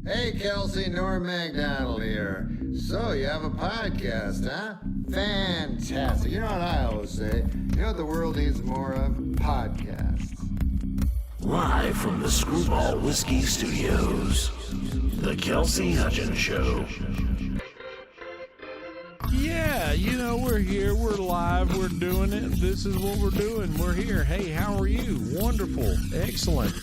Hey, Kelsey, Norm MacDonald here. So, you have a podcast, huh? Fantastic. You know what I always say? You know what the world needs more of? Podcasts. Live from the Screwball Whiskey Studios, the Kelsey Hudgins Show. Yeah, you know, we're here, we're live, we're doing it. This is what we're doing. We're here. Hey, how are you? Wonderful. Excellent.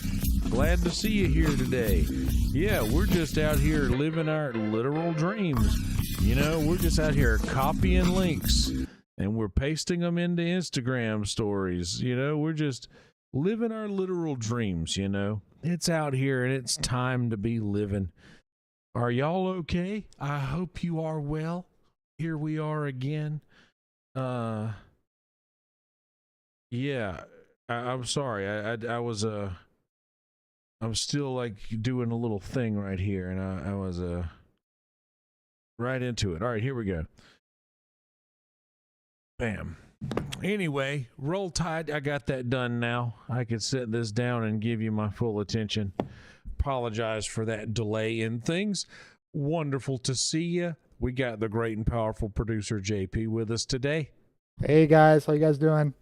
Glad to see you here today. Yeah, we're just out here living our literal dreams. You know, we're just out here copying links and we're pasting them into Instagram stories. You know, we're just living our literal dreams, you know. It's out here and it's time to be living. Are y'all okay? I hope you are well. Here we are again. Yeah, I'm sorry. I'm still like doing a little thing right here, and I was right into it. All right, here we go. Bam. Anyway, roll tide. I got that done now. I could set this down and give you my full attention. Apologize for that delay in things. Wonderful to see you. We got the great and powerful producer JP with us today. Hey guys, how you guys doing?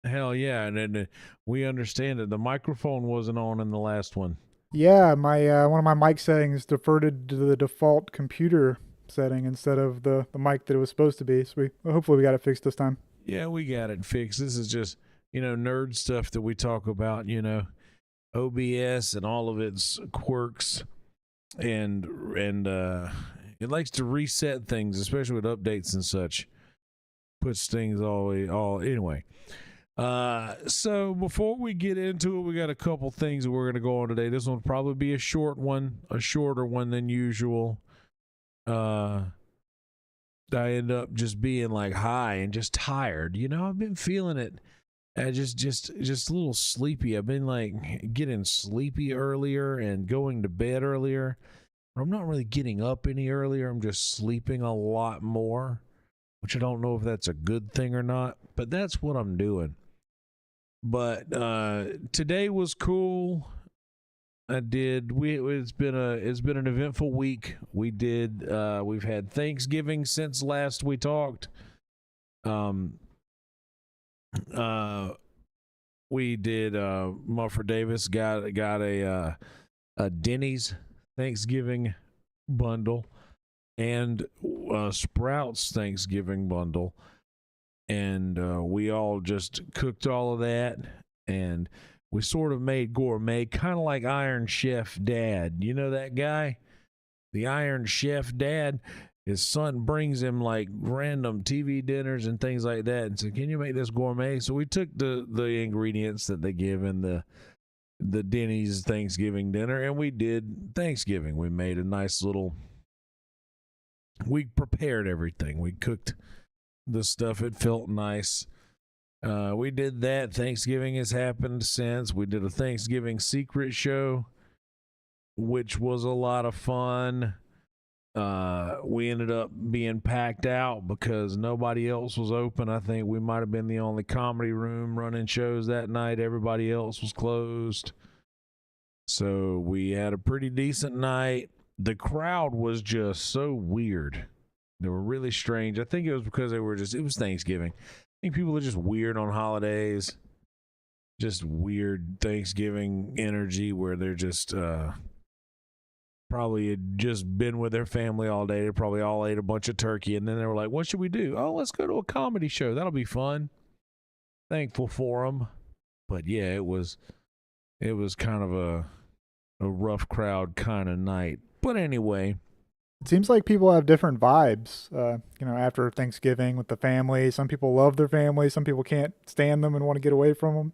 Hell yeah, and we understand that the microphone wasn't on in the last one. Yeah, my one of my mic settings defaulted to the default computer setting instead of the mic that it was supposed to be. So hopefully we got it fixed this time. Yeah, we got it fixed. This is just, you know, nerd stuff that we talk about, you know, OBS and all of its quirks, and it likes to reset things, especially with updates and such. Puts things all anyway. So before we get into it, we got a couple things that we're going to go on today. This one will probably be a shorter one than usual. I end up just being like high and just tired. You know, I've been feeling it. Just a little sleepy. I've been like getting sleepy earlier and going to bed earlier. I'm not really getting up any earlier. I'm just sleeping a lot more, which I don't know if that's a good thing or not, but that's what I'm doing. But today was cool. It's been an eventful week. We've had Thanksgiving since last we talked. We did Muffer Davis got a Denny's Thanksgiving bundle and Sprouts Thanksgiving bundle, and we all just cooked all of that, and we sort of made gourmet, kind of like Iron Chef Dad. You know that guy, the Iron Chef Dad? His son brings him like random TV dinners and things like that, and said, "Can you make this gourmet?" So we took the ingredients that they give in the Denny's Thanksgiving dinner, and we did Thanksgiving. We made a nice little, we prepared everything. We cooked the stuff. It felt nice. We did that. Thanksgiving has happened since. We did a Thanksgiving secret show, which was a lot of fun. We ended up being packed out because nobody else was open. I think we might have been the only comedy room running shows that night. Everybody else was closed. So we had a pretty decent night. The crowd was just so weird. They were really strange. I think it was because it was Thanksgiving. I think people are just weird on holidays. Just weird Thanksgiving energy where they're just probably had just been with their family all day. They probably all ate a bunch of turkey, and then they were like, what should we do? Oh, let's go to a comedy show. That'll be fun. Thankful for them. But yeah, it was kind of a rough crowd kind of night. But anyway, It seems like people have different vibes, after Thanksgiving with the family. Some people love their family. Some people can't stand them and want to get away from them.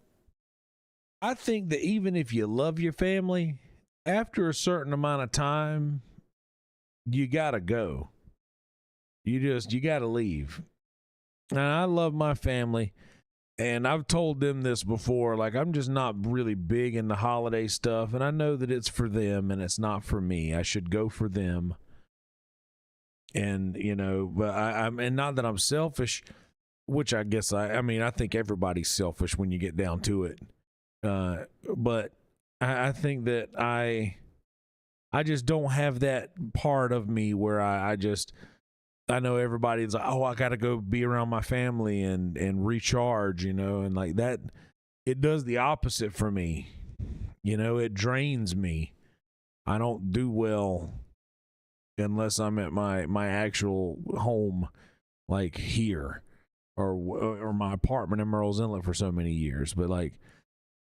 I think that even if you love your family, after a certain amount of time, you gotta go. You gotta leave. And I love my family, and I've told them this before, like, I'm just not really big into holiday stuff, and I know that it's for them and it's not for me. I should go for them. And, but I'm and not that I'm selfish, which I guess I think everybody's selfish when you get down to it. But I think that I just don't have that part of me where I know everybody's like, oh, I got to go be around my family and recharge, and like that. It does the opposite for me. It drains me. I don't do well unless I'm at my actual home, like here, or my apartment in Murrells Inlet for so many years. But like,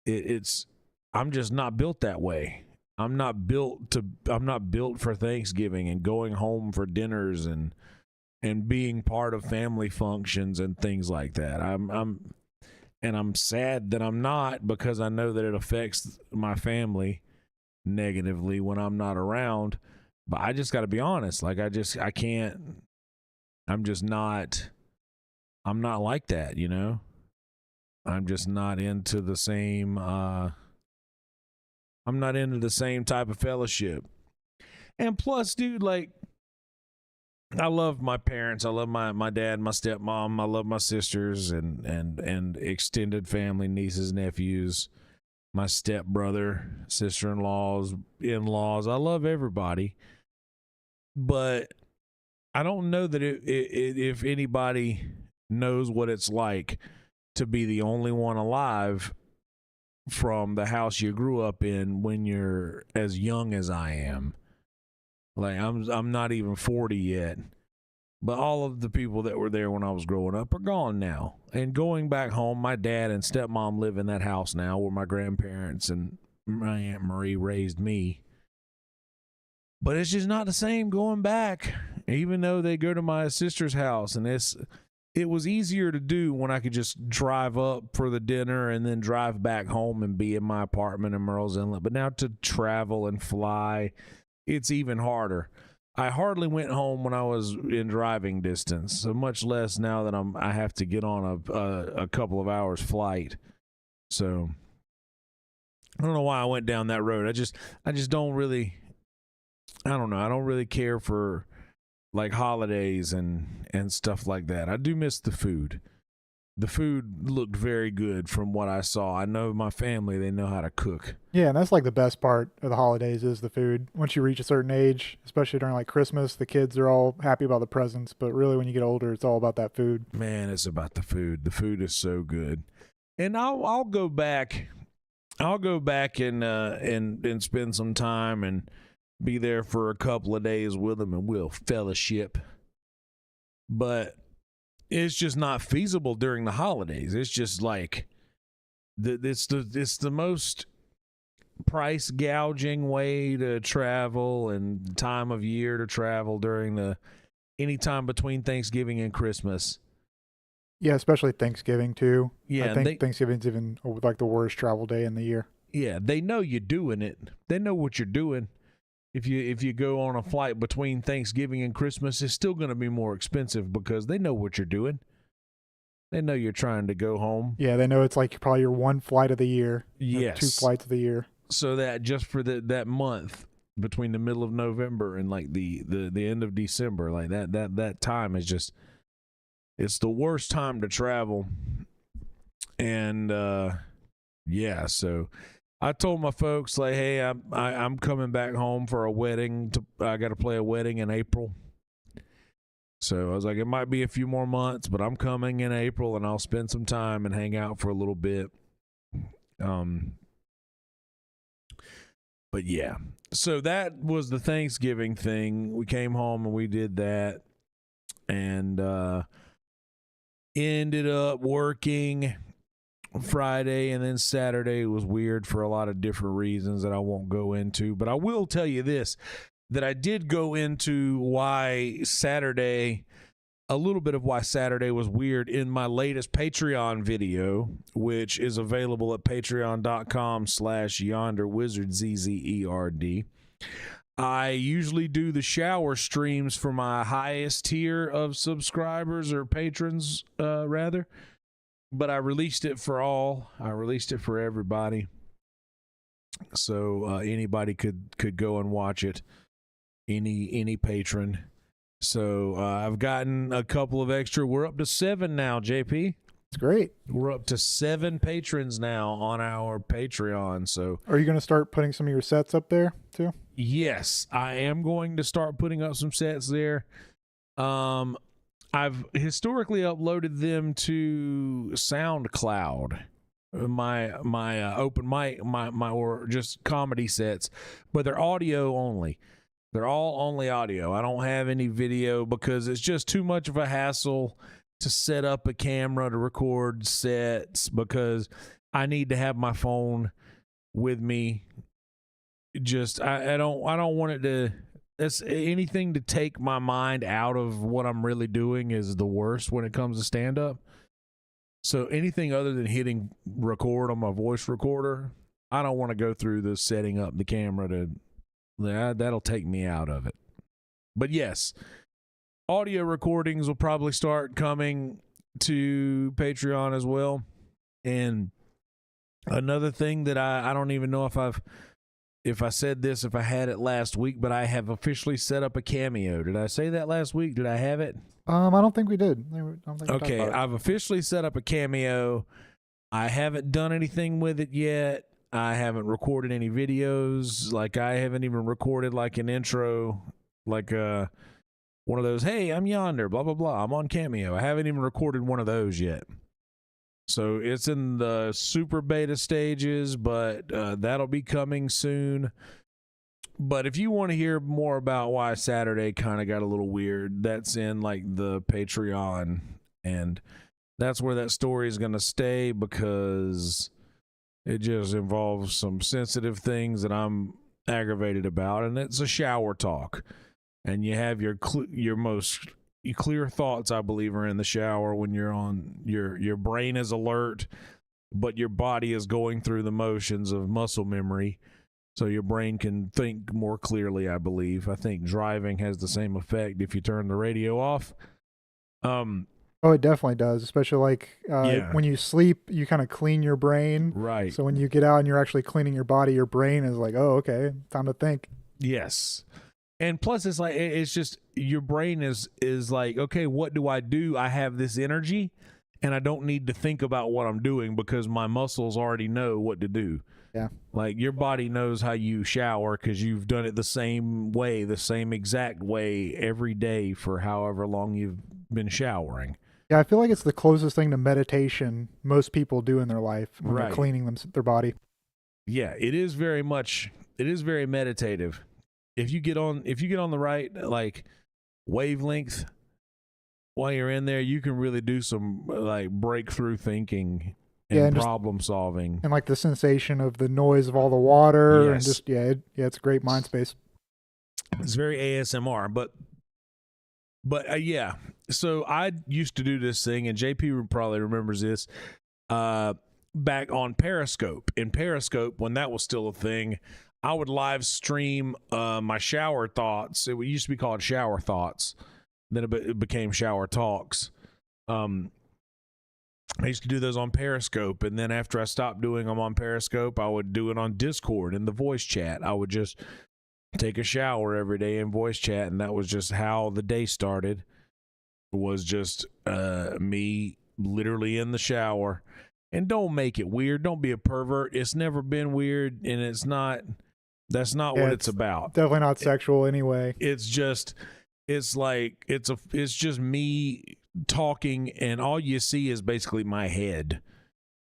I'm just not built that way. I'm not built for Thanksgiving and going home for dinners and being part of family functions and things like that. I'm sad that I'm not, because I know that it affects my family negatively when I'm not around. But I just got to be honest. Like, I can't. I'm not like that, I'm just not into the same. I'm not into the same type of fellowship. And plus, dude, like, I love my parents. I love my dad, my stepmom. I love my sisters and extended family, nieces, nephews, my stepbrother, sister-in-laws, in-laws. I love everybody. But I don't know that if anybody knows what it's like to be the only one alive from the house you grew up in when you're as young as I am. Like, I'm not even 40 yet, but all of the people that were there when I was growing up are gone now. And going back home, my dad and stepmom live in that house now where my grandparents and my Aunt Marie raised me. But it's just not the same going back, even though they go to my sister's house. And it was easier to do when I could just drive up for the dinner and then drive back home and be in my apartment in Murrells Inlet. But now to travel and fly, it's even harder. I hardly went home when I was in driving distance, so much less now that I have to get on a couple of hours flight. So I don't know why I went down that road. I just don't really. I don't know. I don't really care for like holidays and stuff like that. I do miss the food. The food looked very good from what I saw. I know my family, they know how to cook. Yeah, and that's like the best part of the holidays is the food. Once you reach a certain age, especially during like Christmas, the kids are all happy about the presents, but really when you get older, it's all about that food. Man, it's about the food. The food is so good. And I'll go back. I'll go back and spend some time and be there for a couple of days with them, and we'll fellowship. But it's just not feasible during the holidays. It's just like it's the most price gouging way to travel and time of year to travel during any time between Thanksgiving and Christmas. Yeah, especially Thanksgiving too. Yeah, I think Thanksgiving's even like the worst travel day in the year. Yeah, they know you're doing it. They know what you're doing. If you go on a flight between Thanksgiving and Christmas, it's still going to be more expensive because they know what you're doing. They know you're trying to go home. Yeah, they know it's like probably your one flight of the year. Yes. 2 flights of the year. So that just for that month between the middle of November and like the end of December, like that time is just, it's the worst time to travel. And yeah, so I told my folks, like, hey, I'm coming back home for a wedding. I got to play a wedding in April. So I was like, it might be a few more months, but I'm coming in April, and I'll spend some time and hang out for a little bit. But yeah, so that was the Thanksgiving thing. We came home and we did that, and ended up working Friday, and then Saturday was weird for a lot of different reasons that I won't go into. But I will tell you this, that I did go into a little bit of why Saturday was weird in my latest Patreon video, which is available at patreon.com/yonderwizard, ZZERD. I usually do the shower streams for my highest tier of subscribers or patrons, rather. But I released it for all. I released it for everybody. So anybody could go and watch it. Any patron. So I've gotten a couple of extra. We're up to 7 now, JP. It's great. We're up to 7 patrons now on our Patreon. So, Are you going to start putting some of your sets up there too? yes, I am going to start putting up some sets there. I've historically uploaded them to SoundCloud, my open mic, my or just comedy sets, but they're audio only. They're all only audio. I don't have any video because it's just too much of a hassle to set up a camera to record sets, because I need to have my phone with me. Just I don't want it to. That's anything to take my mind out of what I'm really doing is the worst when it comes to stand up. So anything other than hitting record on my voice recorder, I don't want to go through the setting up the camera to. That'll take me out of it. But yes, audio recordings will probably start coming to Patreon as well. And another thing that I don't even know if I said this, if I had it last week, but I have officially set up a Cameo. Did I say that last week? Did I have it? I don't think we did. I don't think we talked Okay, about it. I've officially set up a Cameo. I haven't done anything with it yet. I haven't recorded any videos. Like, I haven't even recorded like an intro, like one of those, hey, I'm yonder, blah, blah, blah. I'm on Cameo. I haven't even recorded one of those yet. So it's in the super beta stages, but that'll be coming soon. But if you want to hear more about why Saturday kind of got a little weird, that's in like the Patreon. And that's where that story is going to stay, because it just involves some sensitive things that I'm aggravated about. And it's a shower talk. And you have your most clear thoughts, I believe, are in the shower when you're on your brain is alert, but your body is going through the motions of muscle memory, so your brain can think more clearly, I believe. I think driving has the same effect if you turn the radio off. Oh, it definitely does, especially like Yeah. when you sleep, you kind of clean your brain. Right. So when you get out and you're actually cleaning your body, your brain is like, oh, okay, time to think. Yes. And plus, it's like, it's just your brain is like, okay, what do? I have this energy, and I don't need to think about what I'm doing because my muscles already know what to do. Yeah. Like, your body knows how you shower because you've done it the same way, the same exact way every day for however long you've been showering. Yeah, I feel like it's the closest thing to meditation most people do in their life when Right. they're cleaning their body. Yeah, it is very meditative. If you get on the right like wavelength while you're in there, you can really do some like breakthrough thinking and, Yeah, and just- problem solving. And like the sensation of the noise of all the water and Yes. just, it's a great mind space. It's very ASMR, but yeah. So I used to do this thing, and JP probably remembers this, back on Periscope. In Periscope, when that was still a thing, I would live stream my shower thoughts. It used to be called Shower Thoughts. Then it became Shower Talks. I used to do those on Periscope, and then after I stopped doing them on Periscope, I would do it on Discord in the voice chat. I would just take a shower every day in voice chat, and that was just how the day started. Was just me literally in the shower. And don't make it weird. Don't be a pervert. It's never been weird, and it's not. That's not what it's about. Definitely not sexual anyway. It's just, it's just me talking, and all you see is basically my head.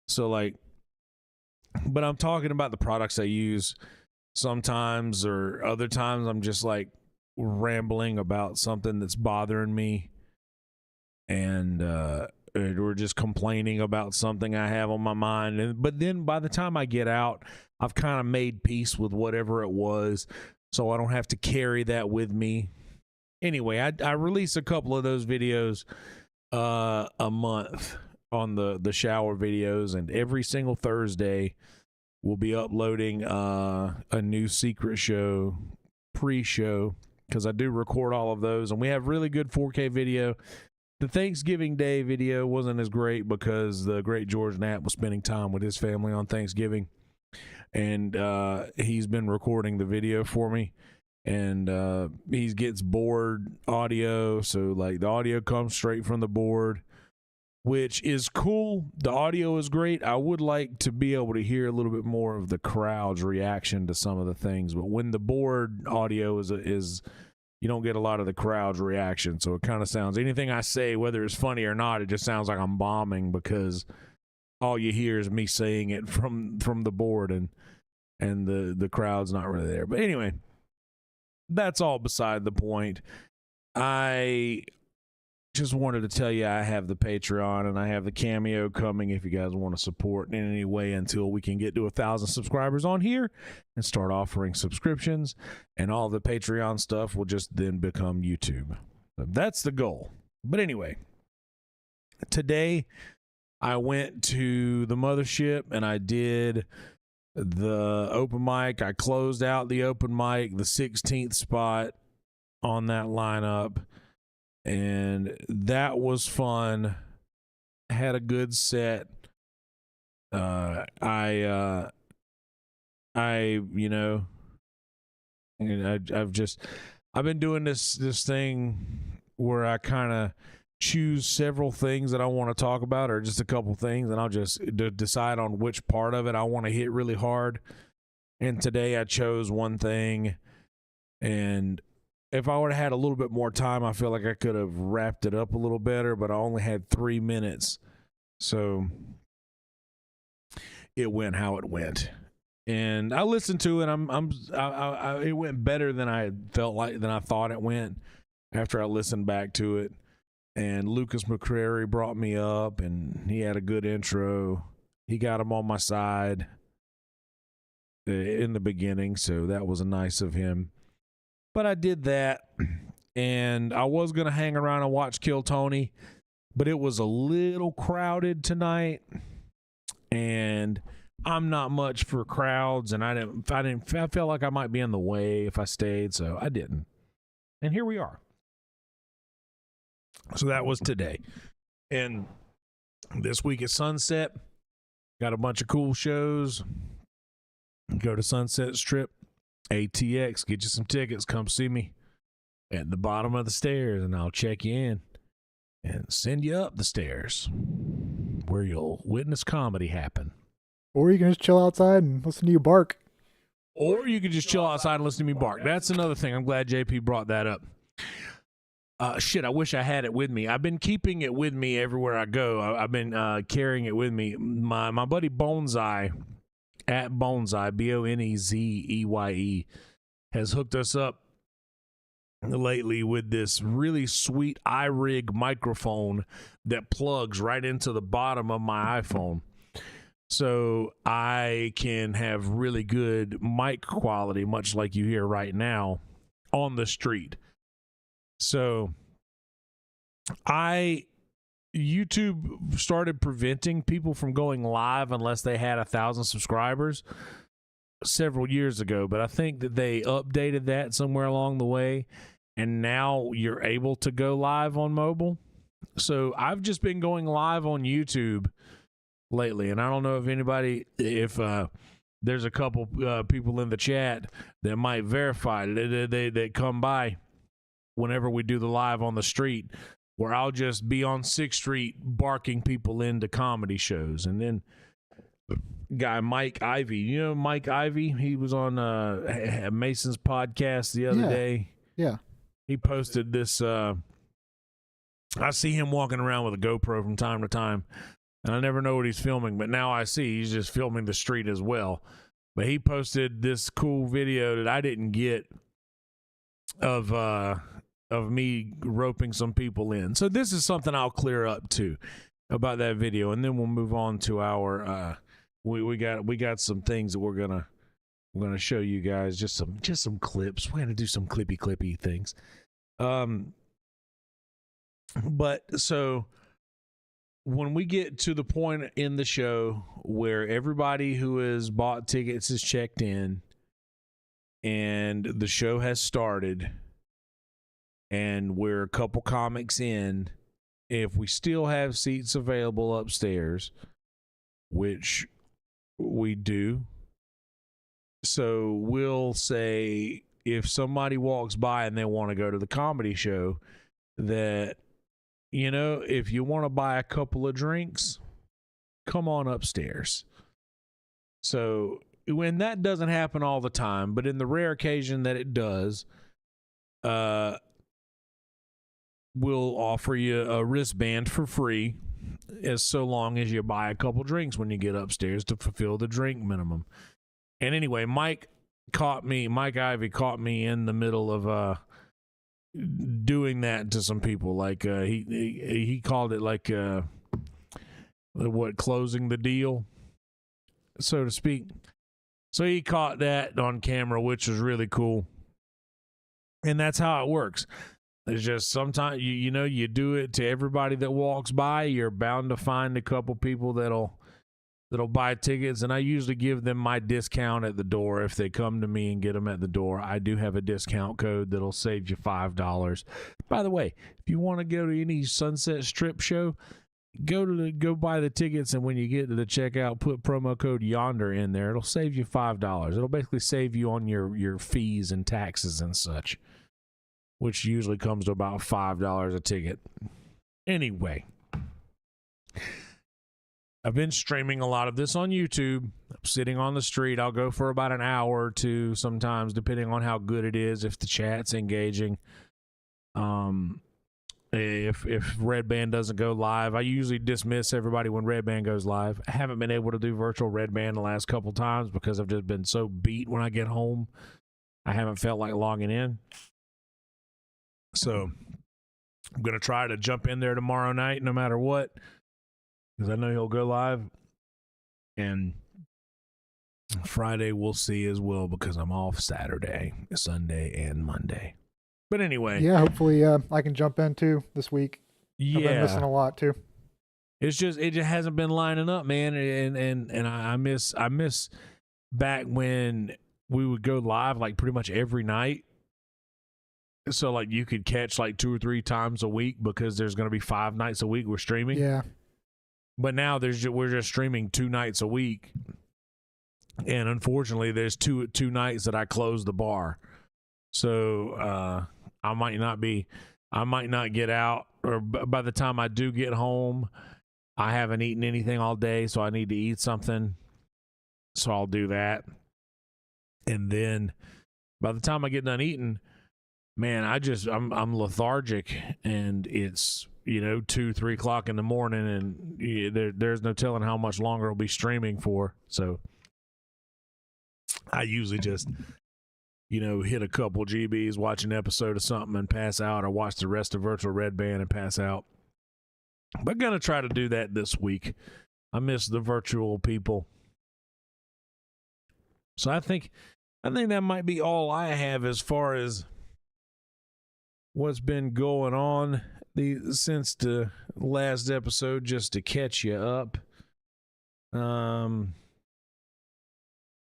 So like, but I'm talking about the products I use sometimes, or other times I'm just like rambling about something that's bothering me, and we're just complaining about something I have on my mind. But then by the time I get out, I've kind of made peace with whatever it was, so I don't have to carry that with me. Anyway, I release a couple of those videos a month on the shower videos, and every single Thursday we'll be uploading a new secret show pre-show, because I do record all of those, and we have really good 4K video. The Thanksgiving Day video wasn't as great because the great George Knapp was spending time with his family on Thanksgiving, and he's been recording the video for me, and he gets board audio, so like the audio comes straight from the board, which is cool. The audio is great. I would like to be able to hear a little bit more of the crowd's reaction to some of the things, but when the board audio is you don't get a lot of the crowd's reaction, so it kind of sounds, anything I say, whether it's funny or not, it just sounds like I'm bombing because all you hear is me saying it from the board, and the crowd's not really there. But anyway, that's all beside the point. I just wanted to tell you I have the Patreon and I have the Cameo coming if you guys want to support in any way until we can get to 1,000 subscribers on here and start offering subscriptions, and all the Patreon stuff will just then become YouTube. So that's the goal. But anyway, today I went to the mothership and I did the open mic. I closed out the open mic, the 16th spot on that lineup, and that was fun. Had a good set. I've been doing this thing where I kind of choose several things that I want to talk about, or just a couple things, and I'll just decide on which part of it I want to hit really hard. And today I chose one thing, and if I would have had a little bit more time, I feel like I could have wrapped it up a little better, but I only had 3 minutes. So it went how it went. And I listened to it. It went better than I thought it went after I listened back to it. And Lucas McCrary brought me up, and he had a good intro. He got him on my side in the beginning, so that was nice of him. But I did that, and I was going to hang around and watch Kill Tony, but it was a little crowded tonight, and I'm not much for crowds, and I felt like I might be in the way if I stayed, so I didn't. And here we are. So that was today. And this week at Sunset, got a bunch of cool shows. Go to Sunset Strip, ATX, get you some tickets, come see me at the bottom of the stairs, and I'll check you in and send you up the stairs where you'll witness comedy happen. Or you can just chill outside and listen to you bark. Or you can just chill outside and listen to me bark. That's another thing. I'm glad JP brought that up. I wish I had it with me. I've been keeping it with me everywhere I go. I've been carrying it with me. My buddy Bonsai, at Bonsai, Bonezeye, has hooked us up lately with this really sweet iRig microphone that plugs right into the bottom of my iPhone. So I can have really good mic quality, much like you hear right now, on the street. So YouTube started preventing people from going live unless they had 1,000 subscribers several years ago, but I think that they updated that somewhere along the way, and now you're able to go live on mobile. So I've just been going live on YouTube lately, and I don't know if there's a couple people in the chat that might verify that come by whenever we do the live on the street, where I'll just be on 6th Street barking people into comedy shows. And then guy Mike Ivy, you know Mike Ivy? He was on Mason's podcast the other day. Yeah. He posted this. I see him walking around with a GoPro from time to time, and I never know what he's filming, but now I see he's just filming the street as well. But he posted this cool video that I didn't get of me roping some people in. So this is something I'll clear up too about that video, and then we'll move on to our we got some things that we're gonna show you guys, just some clips. We're gonna do some clippy things. But so when we get to the point in the show where everybody who has bought tickets is checked in and the show has started, and we're a couple comics in, if we still have seats available upstairs, which we do, so we'll say if somebody walks by and they want to go to the comedy show, that if you want to buy a couple of drinks, come on upstairs. So when that doesn't happen all the time, but in the rare occasion that it does, we'll offer you a wristband for free, as so long as you buy a couple drinks when you get upstairs to fulfill the drink minimum. And anyway, Mike Ivy caught me in the middle of doing that to some people. Like he called it like closing the deal, so to speak. So he caught that on camera, which was really cool. And that's how it works. It's just sometimes you do it to everybody that walks by. You're bound to find a couple people that'll buy tickets, and I usually give them my discount at the door if they come to me and get them at the door. I do have a discount code that'll save you $5. By the way, if you want to go to any Sunset Strip show, go buy the tickets, and when you get to the checkout, put promo code Yonder in there. It'll save you $5. It'll basically save you on your fees and taxes and such, which usually comes to about $5 a ticket. Anyway, I've been streaming a lot of this on YouTube. I'm sitting on the street. I'll go for about an hour or two sometimes, depending on how good it is, if the chat's engaging. If Red Band doesn't go live, I usually dismiss everybody when Red Band goes live. I haven't been able to do virtual Red Band the last couple times because I've just been so beat when I get home. I haven't felt like logging in. So I'm going to try to jump in there tomorrow night no matter what, because I know he'll go live. And Friday we'll see as well, because I'm off Saturday, Sunday, and Monday. But anyway. Yeah, hopefully I can jump in too this week. Yeah. I've been missing a lot too. It just hasn't been lining up, man. And I miss back when we would go live like pretty much every night. So like you could catch like 2 or 3 times a week, because there's going to be 5 nights a week we're streaming. Yeah. But now we're just streaming 2 nights a week. And unfortunately there's two nights that I close the bar. So I might not get out, or by the time I do get home, I haven't eaten anything all day, so I need to eat something. So I'll do that. And then by the time I get done eating, man, I'm lethargic, and it's 2-3 o'clock in the morning, and there's no telling how much longer I'll be streaming for. So I usually just hit a couple GBs, watch an episode of something and pass out, or watch the rest of Virtual Red Band and pass out. But gonna try to do that this week. I miss the virtual people. So I think that might be all I have as far as what's been going on since the last episode, just to catch you up.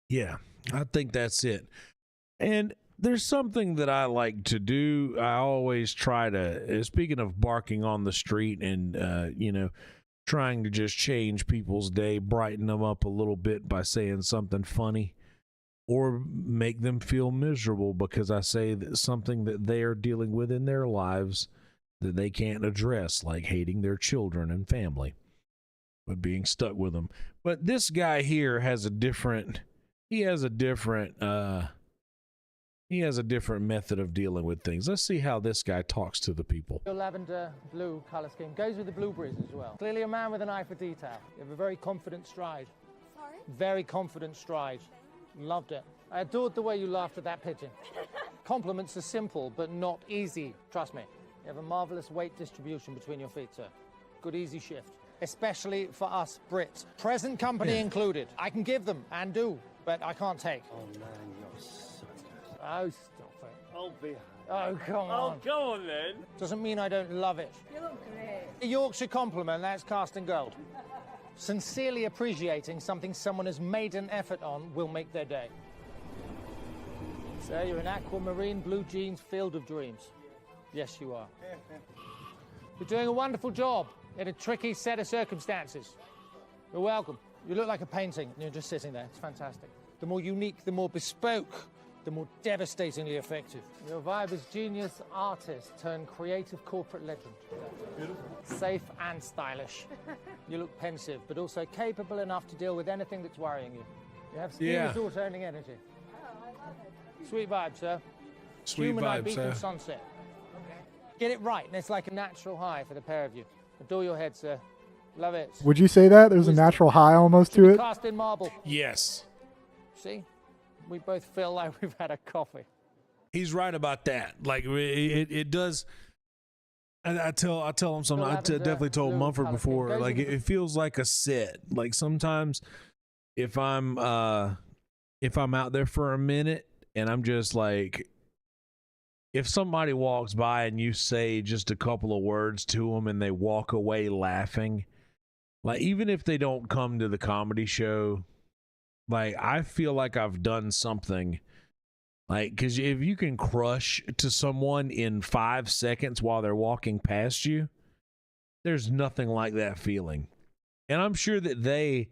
Yeah, I think that's it. And there's something that I like to do. I always try to, speaking of barking on the street and, trying to just change people's day, brighten them up a little bit by saying something funny, or make them feel miserable because I say that something that they are dealing with in their lives that they can't address, like hating their children and family, but being stuck with them. But this guy here has a different method of dealing with things. Let's see how this guy talks to the people. Your lavender blue colour scheme goes with the blueberries as well. Clearly a man with an eye for detail. You have a very confident stride. Sorry? Very confident stride. Loved it. I adored the way you laughed at that pigeon. Compliments are simple, but not easy. Trust me. You have a marvellous weight distribution between your feet, sir. Good easy shift. Especially for us Brits. Present company included. I can give them, and do, but I can't take. Oh man, you're so good. Oh, stop it. Oh, be Oh, come on. Oh, go on then. Doesn't mean I don't love it. You look great. A Yorkshire compliment, that's cast in gold. Sincerely appreciating something someone has made an effort on will make their day. So you're in aquamarine blue jeans, field of dreams. Yes, you are. You're doing a wonderful job in a tricky set of circumstances. You're welcome. You look like a painting, and you're just sitting there. It's fantastic. The more unique, the more bespoke the more devastatingly effective. Your vibe is genius artist turned creative corporate legend. Beautiful. Safe and stylish. You look pensive, but also capable enough to deal with anything that's worrying you. You have ski resort earning energy. Oh, I love it. Sweet vibe, sir. Sweet Human eye vibe, beat sir. from sunset. Get it right, and it's like a natural high for the pair of you. Adore your head, sir. Love it. Would you say that? There's a natural high almost to it. Cast in marble. Yes. See? We both feel like we've had a coffee. He's right about that. Like it does. I tell him something. I definitely told Mumford before. Like it feels like a set. Like sometimes if I'm out there for a minute and I'm just like, if somebody walks by and you say just a couple of words to them and they walk away laughing, like even if they don't come to the comedy show, like I feel like I've done something. Like, because if you can crush to someone in 5 seconds while they're walking past you, there's nothing like that feeling. And I'm sure that they,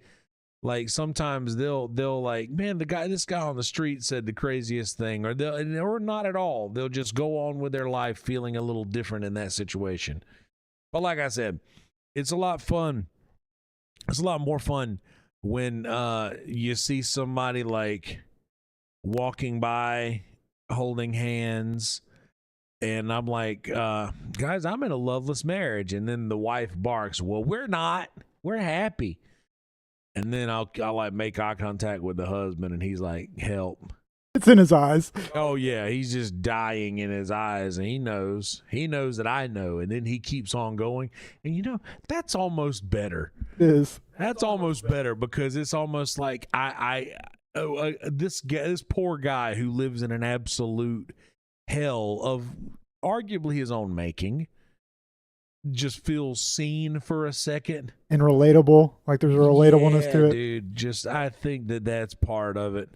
like, sometimes they'll like, man, this guy on the street said the craziest thing, or not at all. They'll just go on with their life feeling a little different in that situation. But like I said, it's a lot fun. It's a lot more fun when you see somebody like walking by holding hands and I'm like, guys, I'm in a loveless marriage, and then the wife barks, well, we're not, we're happy. And then I'll like make eye contact with the husband and he's like, help. It's in his eyes. Oh yeah, he's just dying in his eyes, and he knows that I know, and then he keeps on going. And you know, that's almost better. It is. That's almost better, because it's almost like this poor guy who lives in an absolute hell of arguably his own making just feels seen for a second And relatable. Like there's a relatableness to it. dude. Just I think that's part of it.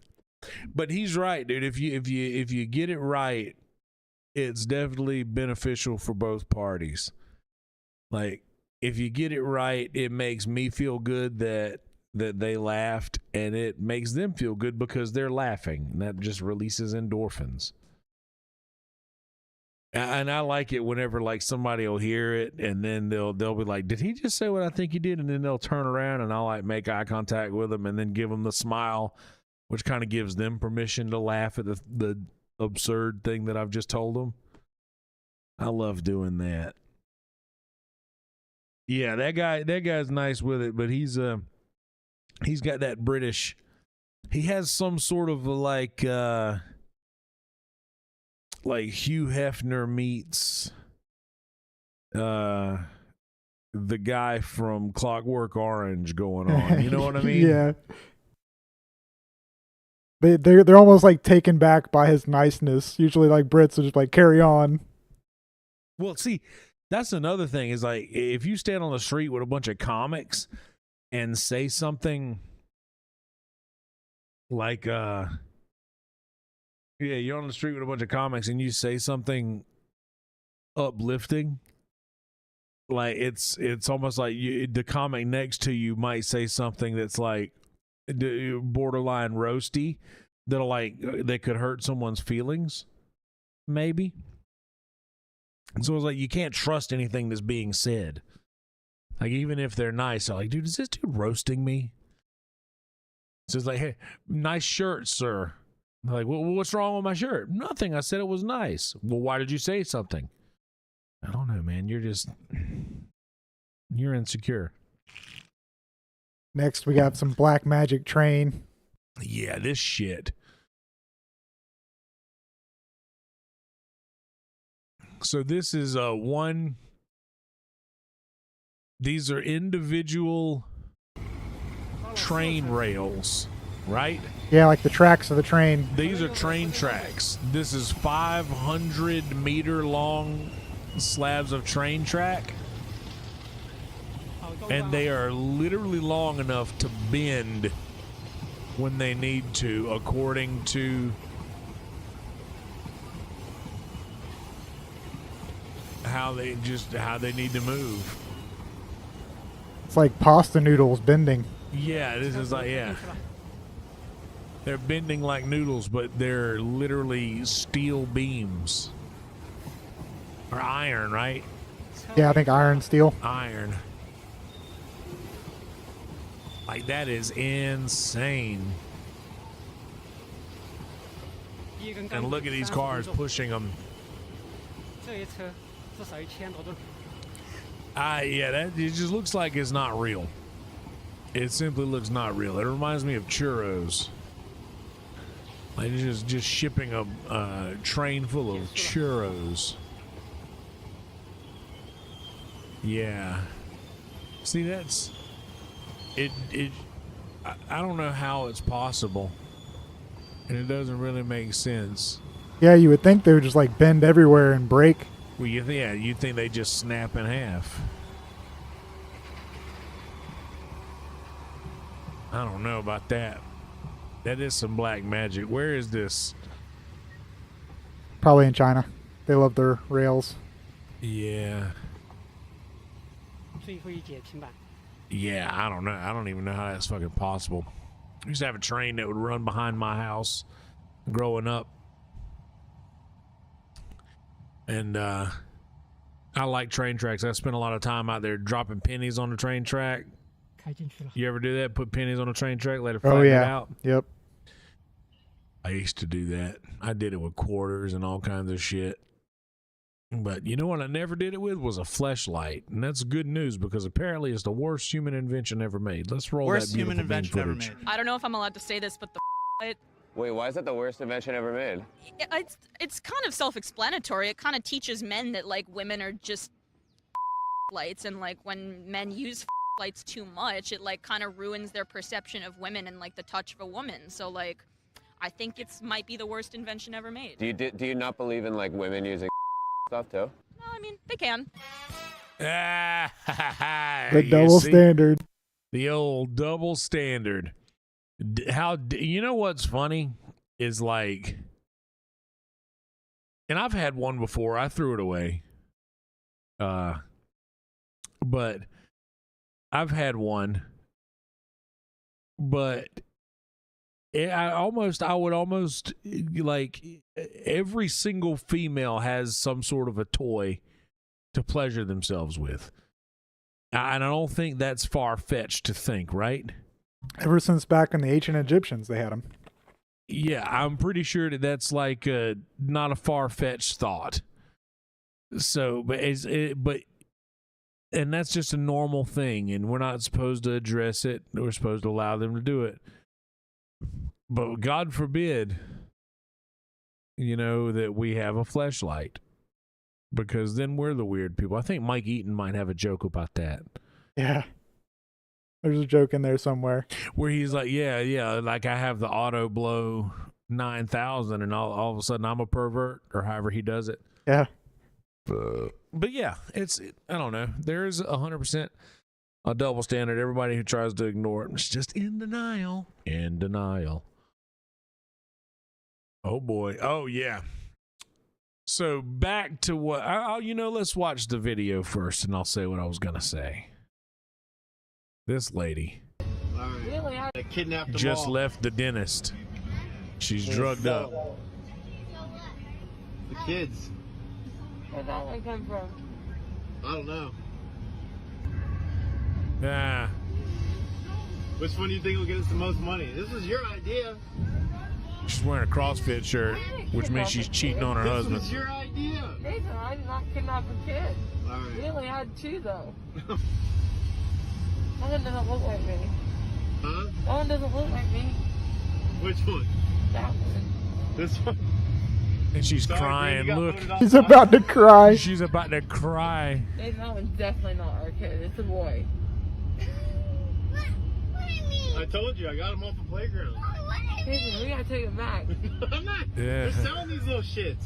But he's right, dude. If you get it right, it's definitely beneficial for both parties. Like if you get it right, it makes me feel good that they laughed, and it makes them feel good because they're laughing, and that just releases endorphins. And I like it whenever like somebody will hear it and then they'll be like, did he just say what I think he did? And then they'll turn around and I'll like make eye contact with them and then give them the smile, which kind of gives them permission to laugh at the absurd thing that I've just told them. I love doing that. Yeah, that guy's nice with it, but he's got that British. He has some sort of like Hugh Hefner meets the guy from Clockwork Orange going on. You know what I mean? Yeah. They're almost like taken back by his niceness. Usually like Brits will just like carry on. Well, see, that's another thing is like if you stand on the street with a bunch of comics and say something like yeah, you're on the street with a bunch of comics and you say something uplifting, like it's almost like the comic next to you might say something that's like borderline roasty, that could hurt someone's feelings, maybe. So it's like you can't trust anything that's being said. Like even if they're nice, I'm like, dude, is this dude roasting me? So it's like, hey, nice shirt, sir. I'm like, well, what's wrong with my shirt? Nothing. I said it was nice. Well, why did you say something? I don't know, man. You're insecure. Next, we got some Black Magic Train. Yeah, this shit. So this is these are individual train rails, right? Yeah, like the tracks of the train. These are train tracks. This is 500-meter long slabs of train track. And they are literally long enough to bend when they need to, according to how they need to move. It's like pasta noodles bending. Yeah, this is like, yeah. They're bending like noodles, but they're literally steel beams. Or iron, right? Yeah, I think iron, steel. Iron. Like, that is insane. And look at these cars pushing them. Yeah, that it just looks like it's not real. It simply looks not real. It reminds me of churros. Like just shipping a train full of churros. Yeah. See, that's it. I don't know how it's possible, and it doesn't really make sense. Yeah, you would think they would just like bend everywhere and break. Well, you'd think they just snap in half. I don't know about that. That is some black magic. Where is this? Probably in China. They love their rails. Yeah. Yeah, I don't know. I don't even know how that's fucking possible. I used to have a train that would run behind my house growing up. And I like train tracks. I spent a lot of time out there dropping pennies on the train track. You ever do that? Put pennies on a train track, let it flatten it out? Yep. I used to do that. I did it with quarters and all kinds of shit. But you know what I never did it with was a fleshlight. And that's good news because apparently it's the worst human invention ever made. Let's roll Worst that beautiful human invention ever footage. made. I don't know if I'm allowed to say this, but the light, Wait, why is that the worst invention ever made? it's kind of self-explanatory. It kind of teaches men that like women are just lights, and like when men use lights too much, it like kind of ruins their perception of women and like the touch of a woman. So like, I think it's might be the worst invention ever made. Do you not believe in like women using stuff too? No, I mean they can. The double standard. The old double standard. You know what's funny is like, and I've had one before. I threw it away. But I've had one. But I would almost like every single female has some sort of a toy to pleasure themselves with. And I don't think that's far-fetched to think, right? Ever since back in the ancient Egyptians, they had them. Yeah, I'm pretty sure that's like not a far-fetched thought. So, and that's just a normal thing, and we're not supposed to address it. We're supposed to allow them to do it. But God forbid, that we have a fleshlight, because then we're the weird people. I think Mike Eaton might have a joke about that. Yeah. There's a joke in there somewhere. Where he's like, yeah, like I have the auto blow 9,000 and all of a sudden I'm a pervert, or however he does it. Yeah. But yeah, I don't know. There's 100% a double standard. Everybody who tries to ignore it is just in denial. In denial. Oh boy. Oh yeah. So back to what, let's watch the video first and I'll say what I was going to say. This lady just left the dentist. She's drugged up. The kids. Where'd that one come from? I don't know. Yeah. Which one do you think will get us the most money? This was your idea. She's wearing a CrossFit shirt, which means she's cheating on her husband. This was your idea. Nathan, I did not kidnap a kid. All right. We only had two, though. That one doesn't look like me. Huh? That one doesn't look like me. Which one? That one. This one? And she's Sorry, crying. man, you Look. got voted off She's the about to cry. She's about to cry. Nathan, that one's definitely not our kid. It's a boy. I told you, I got him off the playground. Nathan, we gotta take him back. I'm not. Yeah. They're selling these little shits.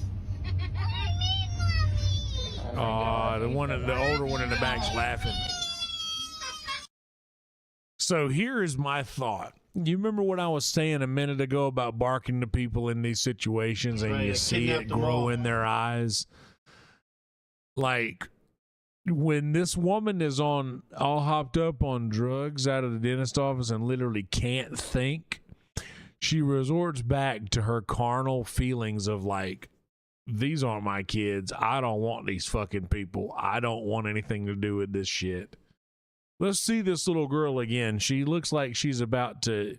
Oh, the older one in the back's laughing. So here is my thought. You remember what I was saying a minute ago about barking to people in these situations, and Right, you I see kidnapped it them grow all. in their eyes? Like, when this woman is all hopped up on drugs out of the dentist office and literally can't think, she resorts back to her carnal feelings of like, these aren't my kids. I don't want these fucking people. I don't want anything to do with this shit. Let's see this little girl again. She looks like she's about to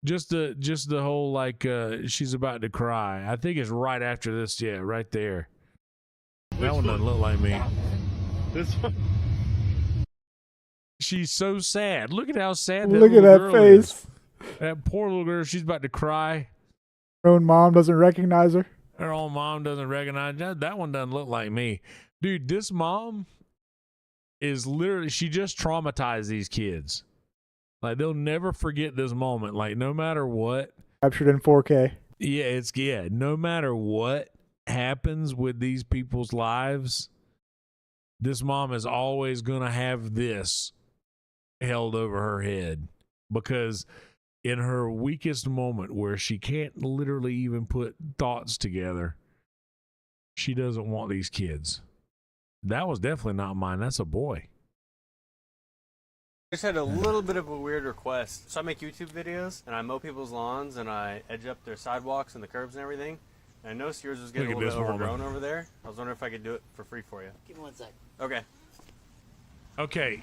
just the whole like she's about to cry. I think it's right after this, yeah, right there. That one doesn't look like me. This one. She's so sad. Look at how sad that Look at little that girl face. is. That poor little girl, she's about to cry. Her own mom doesn't recognize her. Her own mom doesn't recognize that. That one doesn't look like me. Dude, this mom is literally, she just traumatized these kids. Like, they'll never forget this moment. Like, no matter what. Captured in 4K. Yeah, no matter what happens with these people's lives, this mom is always going to have this held over her head. Because in her weakest moment where she can't literally even put thoughts together, she doesn't want these kids. That was definitely not mine. That's a boy. I just had a little bit of a weird request. So I make YouTube videos, and I mow people's lawns, and I edge up their sidewalks and the curbs and everything. And I noticed yours was getting a little bit overgrown over there. I was wondering if I could do it for free for you. Give me 1 sec. Okay. Okay.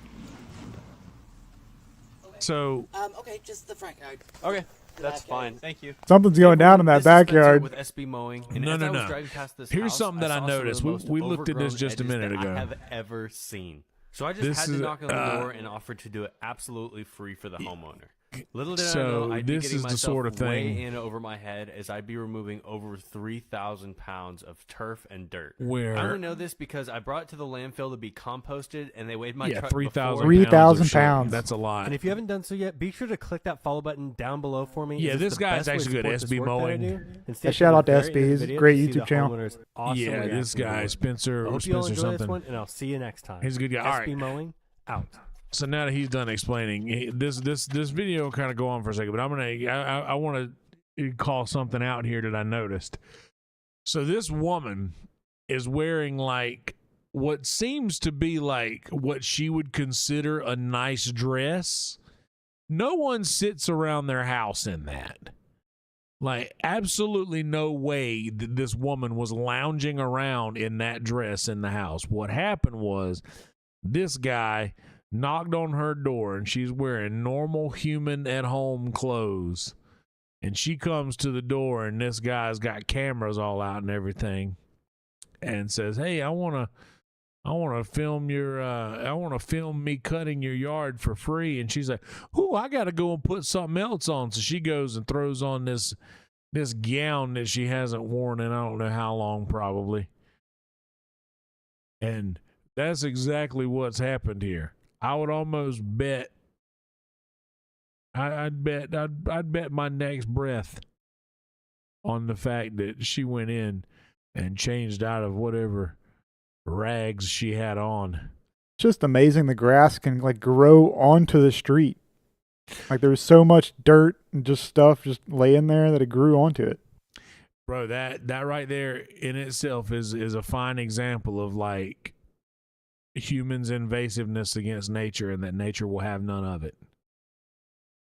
So. Okay, just the front yard. Okay, that's fine. Thank you. Something's going down in that This is Spencer backyard. with SB Mowing. And No, as no, I was no. driving past this Here's house, something that I saw some of the noticed. most We looked at this overgrown just a edges minute that ago. I have ever seen. So I just This had to is, knock on the door and offer to do it absolutely free for the homeowner. Little did I So know I'd be this getting is the myself sort of thing- way in over my head as I'd be removing over 3,000 pounds of turf and dirt. Where- I only know this because I brought it to the landfill to be composted, and they weighed my Yeah, truck 3,000 before. 3,000 of shit. pounds. That's a lot. And if you haven't done so yet, be sure to click that follow button down below for me. Yeah, It's this the guy's best way to actually good. support this SB work that I Mowing. do. And stay Yeah, shout tuned out to at the very SB. end of He's the a video great to see YouTube the channel. homeowner's awesome Yeah, reaction this to the guy, work. Spencer I or hope you all Spencer enjoy this something. one, and I'll see you next time. He's a good guy. All SB right. Mowing, out. So now that he's done explaining, this video will kind of go on for a second, but I want to call something out here that I noticed. So this woman is wearing like what seems to be like what she would consider a nice dress. No one sits around their house in that. Like, absolutely no way that this woman was lounging around in that dress in the house. What happened was this guy knocked on her door, and she's wearing normal human at home clothes. And she comes to the door, and this guy's got cameras all out and everything, and says, "Hey, I want to film me cutting your yard for free." And she's like, "Ooh, I got to go and put something else on." So she goes and throws on this gown that she hasn't worn in I don't know how long, probably. And that's exactly what's happened here. I would almost bet. I'd bet my next breath on the fact that she went in and changed out of whatever rags she had on. Just amazing the grass can like grow onto the street. Like there was so much dirt and just stuff just laying there that it grew onto it. Bro, that right there in itself is a fine example of like humans' invasiveness against nature, and that nature will have none of it.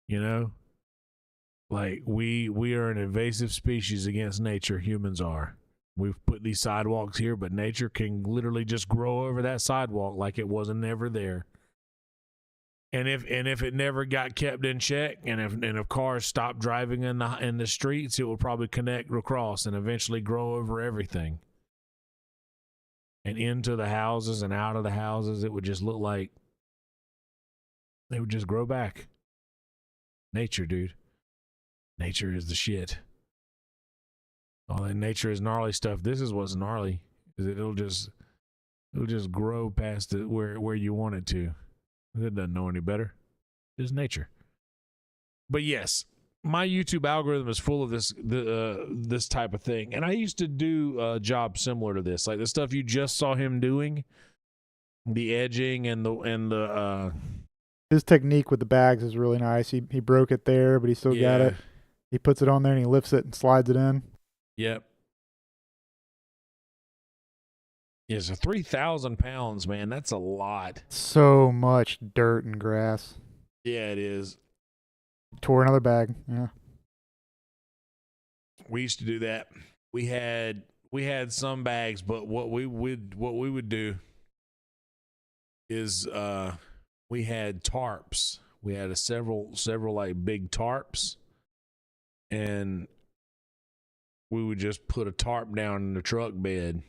You know? Like we are an invasive species against nature, humans are. We've put these sidewalks here, but nature can literally just grow over that sidewalk like it wasn't ever there. And if it never got kept in check, and if cars stopped driving in the streets, it would probably connect across and eventually grow over everything. And into the houses and out of the houses, it would just look like they would just grow back. Nature, dude. Nature is the shit. All that nature is gnarly stuff. This is what's gnarly. Is it'll just grow past it where you want it to. It doesn't know any better. It's nature. But yes, my YouTube algorithm is full of this type of thing. And I used to do a job similar to this. Like the stuff you just saw him doing, the edging and the His technique with the bags is really nice. He broke it there, but he still got it. He puts it on there and he lifts it and slides it in. Yep. Yeah, so 3,000 pounds, man. That's a lot. So much dirt and grass. Yeah, it is. Tore another bag. Yeah. We used to do that. We had some bags, but what we would do is we had tarps. We had several like big tarps, and we would just put a tarp down in the truck bed.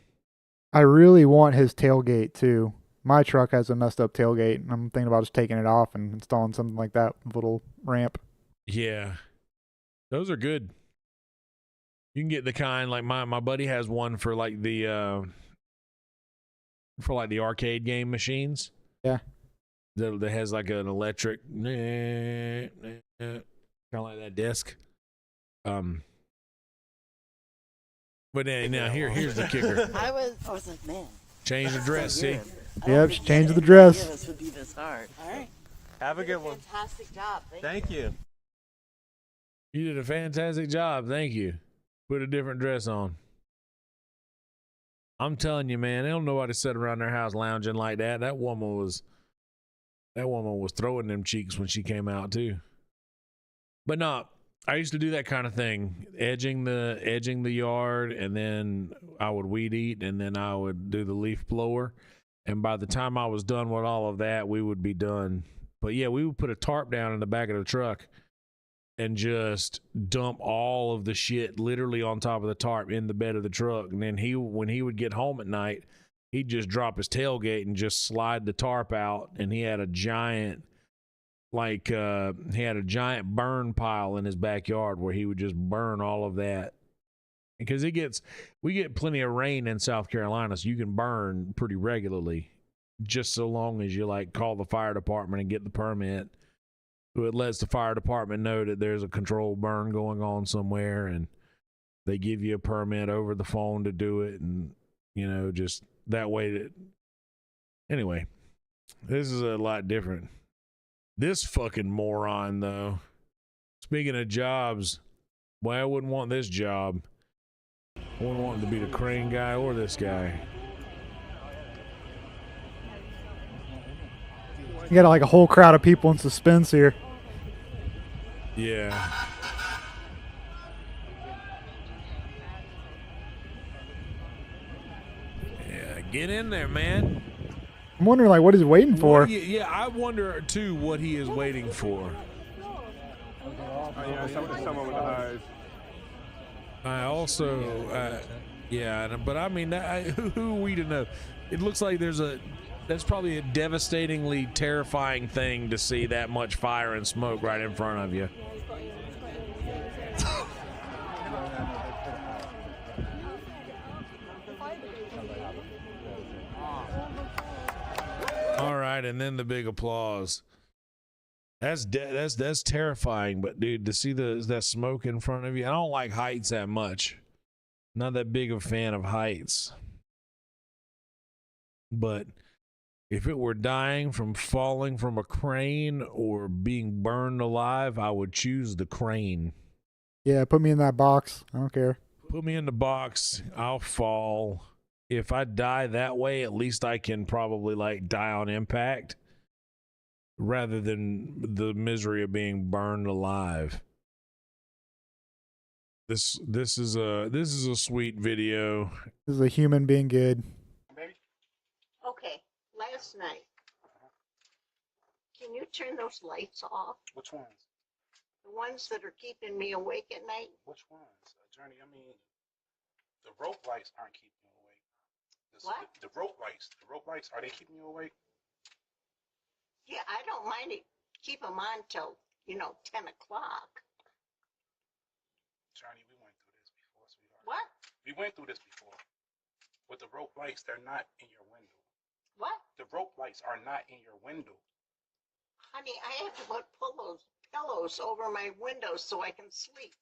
I really want his tailgate too. My truck has a messed up tailgate, and I'm thinking about just taking it off and installing something like that, a little ramp. Yeah, those are good. You can get the kind like my buddy has one for like the arcade game machines. Yeah. That has like an electric kind of like that disc. But now here's the kicker. I was like, man. Change the dress, see? Yep, change the dress. This would be this hard. All right. Have a good one. Fantastic job. Thank you. You did a fantastic job. Thank you. Put a different dress on. I'm telling you, man, ain't nobody sit around their house lounging like that. That woman was throwing them cheeks when she came out too. But no, I used to do that kind of thing, edging the yard, and then I would weed eat, and then I would do the leaf blower. And by the time I was done with all of that, we would be done. But yeah, we would put a tarp down in the back of the truck and just dump all of the shit literally on top of the tarp in the bed of the truck. And then when he would get home at night, he'd just drop his tailgate and just slide the tarp out. And he had a giant, burn pile in his backyard where he would just burn all of that. Because we get plenty of rain in South Carolina, so you can burn pretty regularly, just so long as you like call the fire department and get the permit. So it lets the fire department know that there's a controlled burn going on somewhere, and they give you a permit over the phone to do it, and just that way. Anyway, this is a lot different. This fucking moron, though. Speaking of jobs, boy, I wouldn't want this job. I wouldn't want him to be the crane guy or this guy. You got like a whole crowd of people in suspense here. Yeah. Yeah, get in there, man. I'm wondering like what he's waiting for. Yeah, I wonder too what he is waiting for. Someone with the highs. I also, but I mean, who are we to know? It looks like that's probably a devastatingly terrifying thing to see that much fire and smoke right in front of you. All right, and then the big applause. That's terrifying, but dude, to see that smoke in front of you, I don't like heights that much. Not that big of a fan of heights. But if it were dying from falling from a crane or being burned alive, I would choose the crane. Yeah, put me in that box. I don't care. Put me in the box. I'll fall. If I die that way, at least I can probably like die on impact rather than the misery of being burned alive. This is a sweet video. This is a human being good. Okay, last night. Can you turn those lights off? Which ones? The ones that are keeping me awake at night? Which ones? Journey, I mean, the rope lights aren't keeping you awake. What? The rope lights, are they keeping you awake? Yeah, I don't mind it. Keep them on till, 10 o'clock. Journey, we went through this before, sweetheart. What? We went through this before. With the rope lights, they're not in your window. What? The rope lights are not in your window. Honey, I have to put pillows over my windows so I can sleep.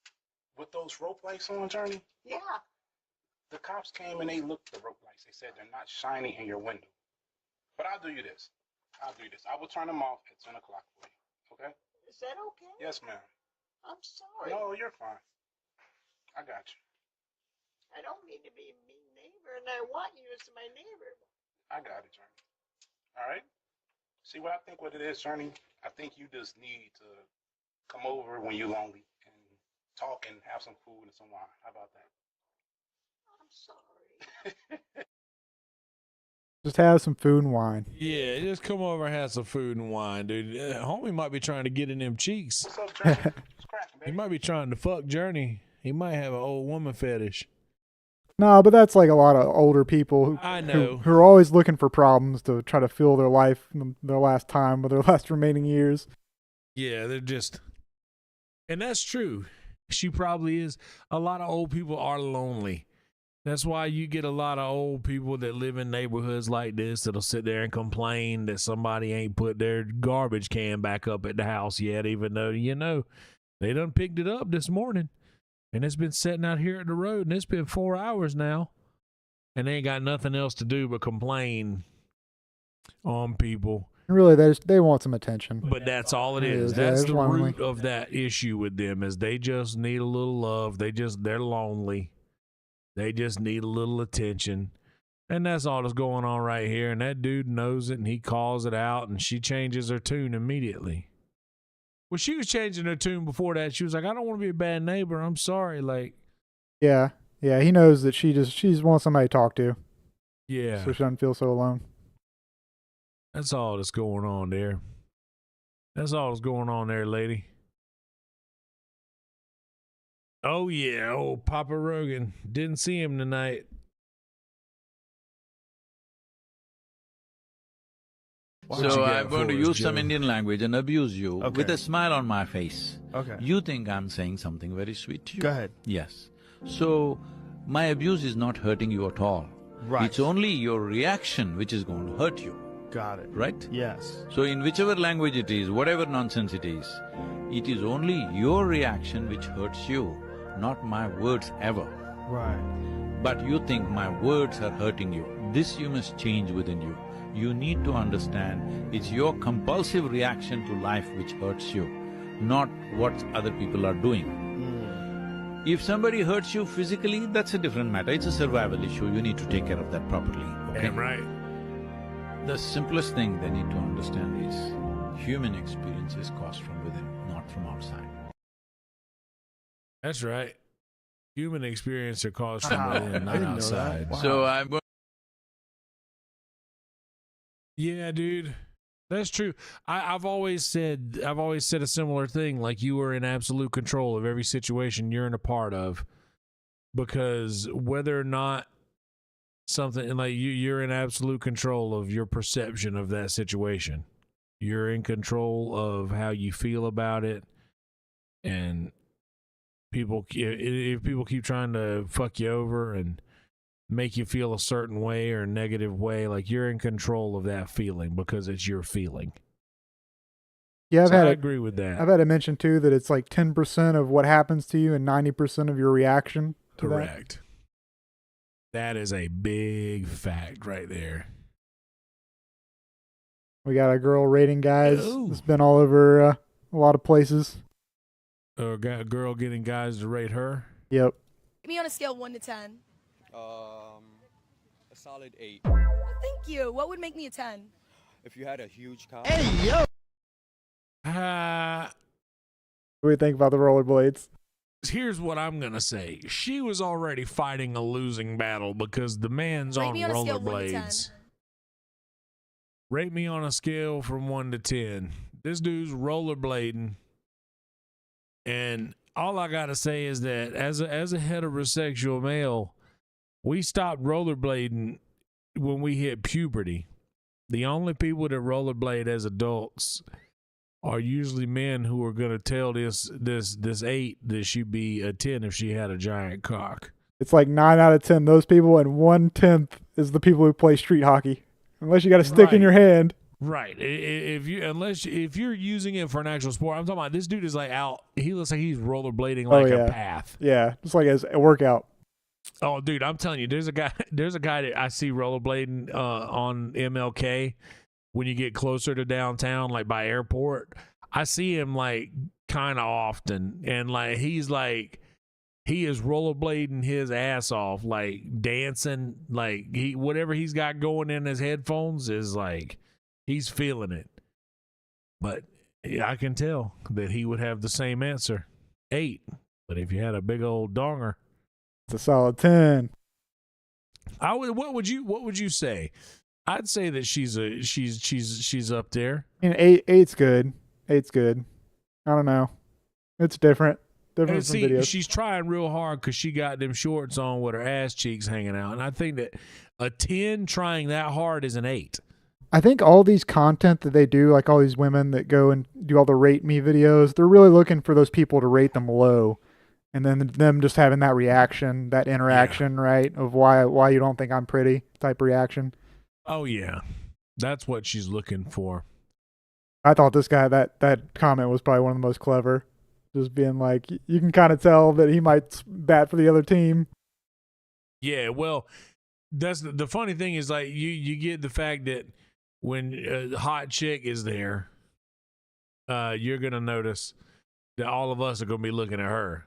With those rope lights on, Journey? Yeah. The cops came and they looked at the rope lights. They said they're not shining in your window. But I'll do you this. I will turn them off at 10 o'clock for you. Okay? Is that okay? Yes, ma'am. I'm sorry. No, you're fine. I got you. I don't mean to be a mean neighbor, and I want you as my neighbor. I got it, Journey. All right? See what I think what it is, Journey? I think you just need to come over when you're lonely and talk and have some food and some wine. How about that? I'm sorry. Just have some food and wine. Yeah, just come over and have some food and wine, dude. Homie might be trying to get in them cheeks. What's up, Journey? What's cracking, He baby? might be trying to fuck Journey. He might have an old woman fetish. No, but that's like a lot of older people who, I know. who are always looking for problems to try to fill their life, their last time, or their last remaining years. Yeah, they're just, and that's true. She probably is. A lot of old people are lonely. That's why you get a lot of old people that live in neighborhoods like this that'll sit there and complain that somebody ain't put their garbage can back up at the house yet, even though, they done picked it up this morning. And it's been sitting out here at the road, and it's been 4 hours now. And they ain't got nothing else to do but complain on people. Really, they want some attention. But that's all it is. Yeah, That's it's the lonely. root of that issue with them, is they just need a little love. They're lonely. They just need a little attention. And that's all that's going on right here. And that dude knows it, and he calls it out, and she changes her tune immediately. Well, she was changing her tune before that. She was like, I don't want to be a bad neighbor. I'm sorry. Like, Yeah, he knows that she just wants somebody to talk to, yeah, so she doesn't feel so alone. that's all that's going on there. That's all that's going on there, lady. Oh, yeah. Oh, Papa Rogan. Didn't see him tonight. So I'm going to use some Indian language and abuse you with a smile on my face. Okay. You think I'm saying something very sweet to you? Go ahead. Yes. So, my abuse is not hurting you at all. Right. It's only your reaction which is going to hurt you. Got it. Right? Yes. So in whichever language it is, whatever nonsense it is only your reaction which hurts you, not my words ever. Right. But you think my words are hurting you. This you must change within you. You need to understand it's your compulsive reaction to life which hurts you, not what other people are doing. If somebody hurts you physically, that's a different matter. It's a survival issue. You need to take care of that properly. Okay? Damn right. The simplest thing they need to understand is human experience is caused from within, not from outside. That's right. Human experience are caused from within, not outside. Wow. So I'm going… Yeah, dude. That's true. I've always said a similar thing, like you are in absolute control of every situation you're in a part of, because whether or not something, like you're in absolute control of your perception of that situation. You're in control of how you feel about it, and if people keep trying to fuck you over and make you feel a certain way or a negative way, like you're in control of that feeling because it's your feeling. Yeah, I agree with that. I've had it mentioned too that it's like 10% of what happens to you and 90% of your reaction to Correct. That is a big fact right there. We got a girl rating guys. Ooh. It's been all over a lot of places. A girl getting guys to rate her. Yep. Give me on a scale of 1 to 10. A solid 8. Thank you. What would make me a 10? If you had a huge cock. Hey, yo! What do you think about the rollerblades? Here's what I'm going to say. She was already fighting a losing battle because the man's on rollerblades. Rate me on a scale from 1 to 10. This dude's rollerblading. And all I got to say is that as a heterosexual male, we stopped rollerblading when we hit puberty. The only people that rollerblade as adults are usually men who are going to tell this 8 that she'd be a 10 if she had a giant cock. It's like 9 out of 10 those people, and 1/10 is the people who play street hockey. Unless you got a stick in your hand. Right. If you're using it for an actual sport, I'm talking about this dude is like out. He looks like he's rollerblading like a path. Yeah, just like as a workout. Oh, dude, I'm telling you, there's a guy that I see rollerblading on MLK when you get closer to downtown, like by airport. I see him like kind of often, and like he is rollerblading his ass off, like dancing, like whatever he's got going in his headphones is like he's feeling it. But yeah, I can tell that he would have the same answer. 8. But if you had a big old donger, it's a solid 10. What would you say? I'd say that she's up there. I mean, eight's good. Eight's good. I don't know. It's different. Different from videos. She's trying real hard because she got them shorts on with her ass cheeks hanging out, and I think that a 10 trying that hard is an 8. I think all these content that they do, like all these women that go and do all the rate me videos, they're really looking for those people to rate them low, and then them just having that reaction, that interaction, right, of why you don't think I'm pretty type reaction. Oh yeah, that's what she's looking for. I thought this guy, that comment was probably one of the most clever. Just being like, you can kind of tell that he might bat for the other team. Yeah, well, that's the funny thing is, like, you get the fact that when a hot chick is there, you're gonna notice that all of us are gonna be looking at her.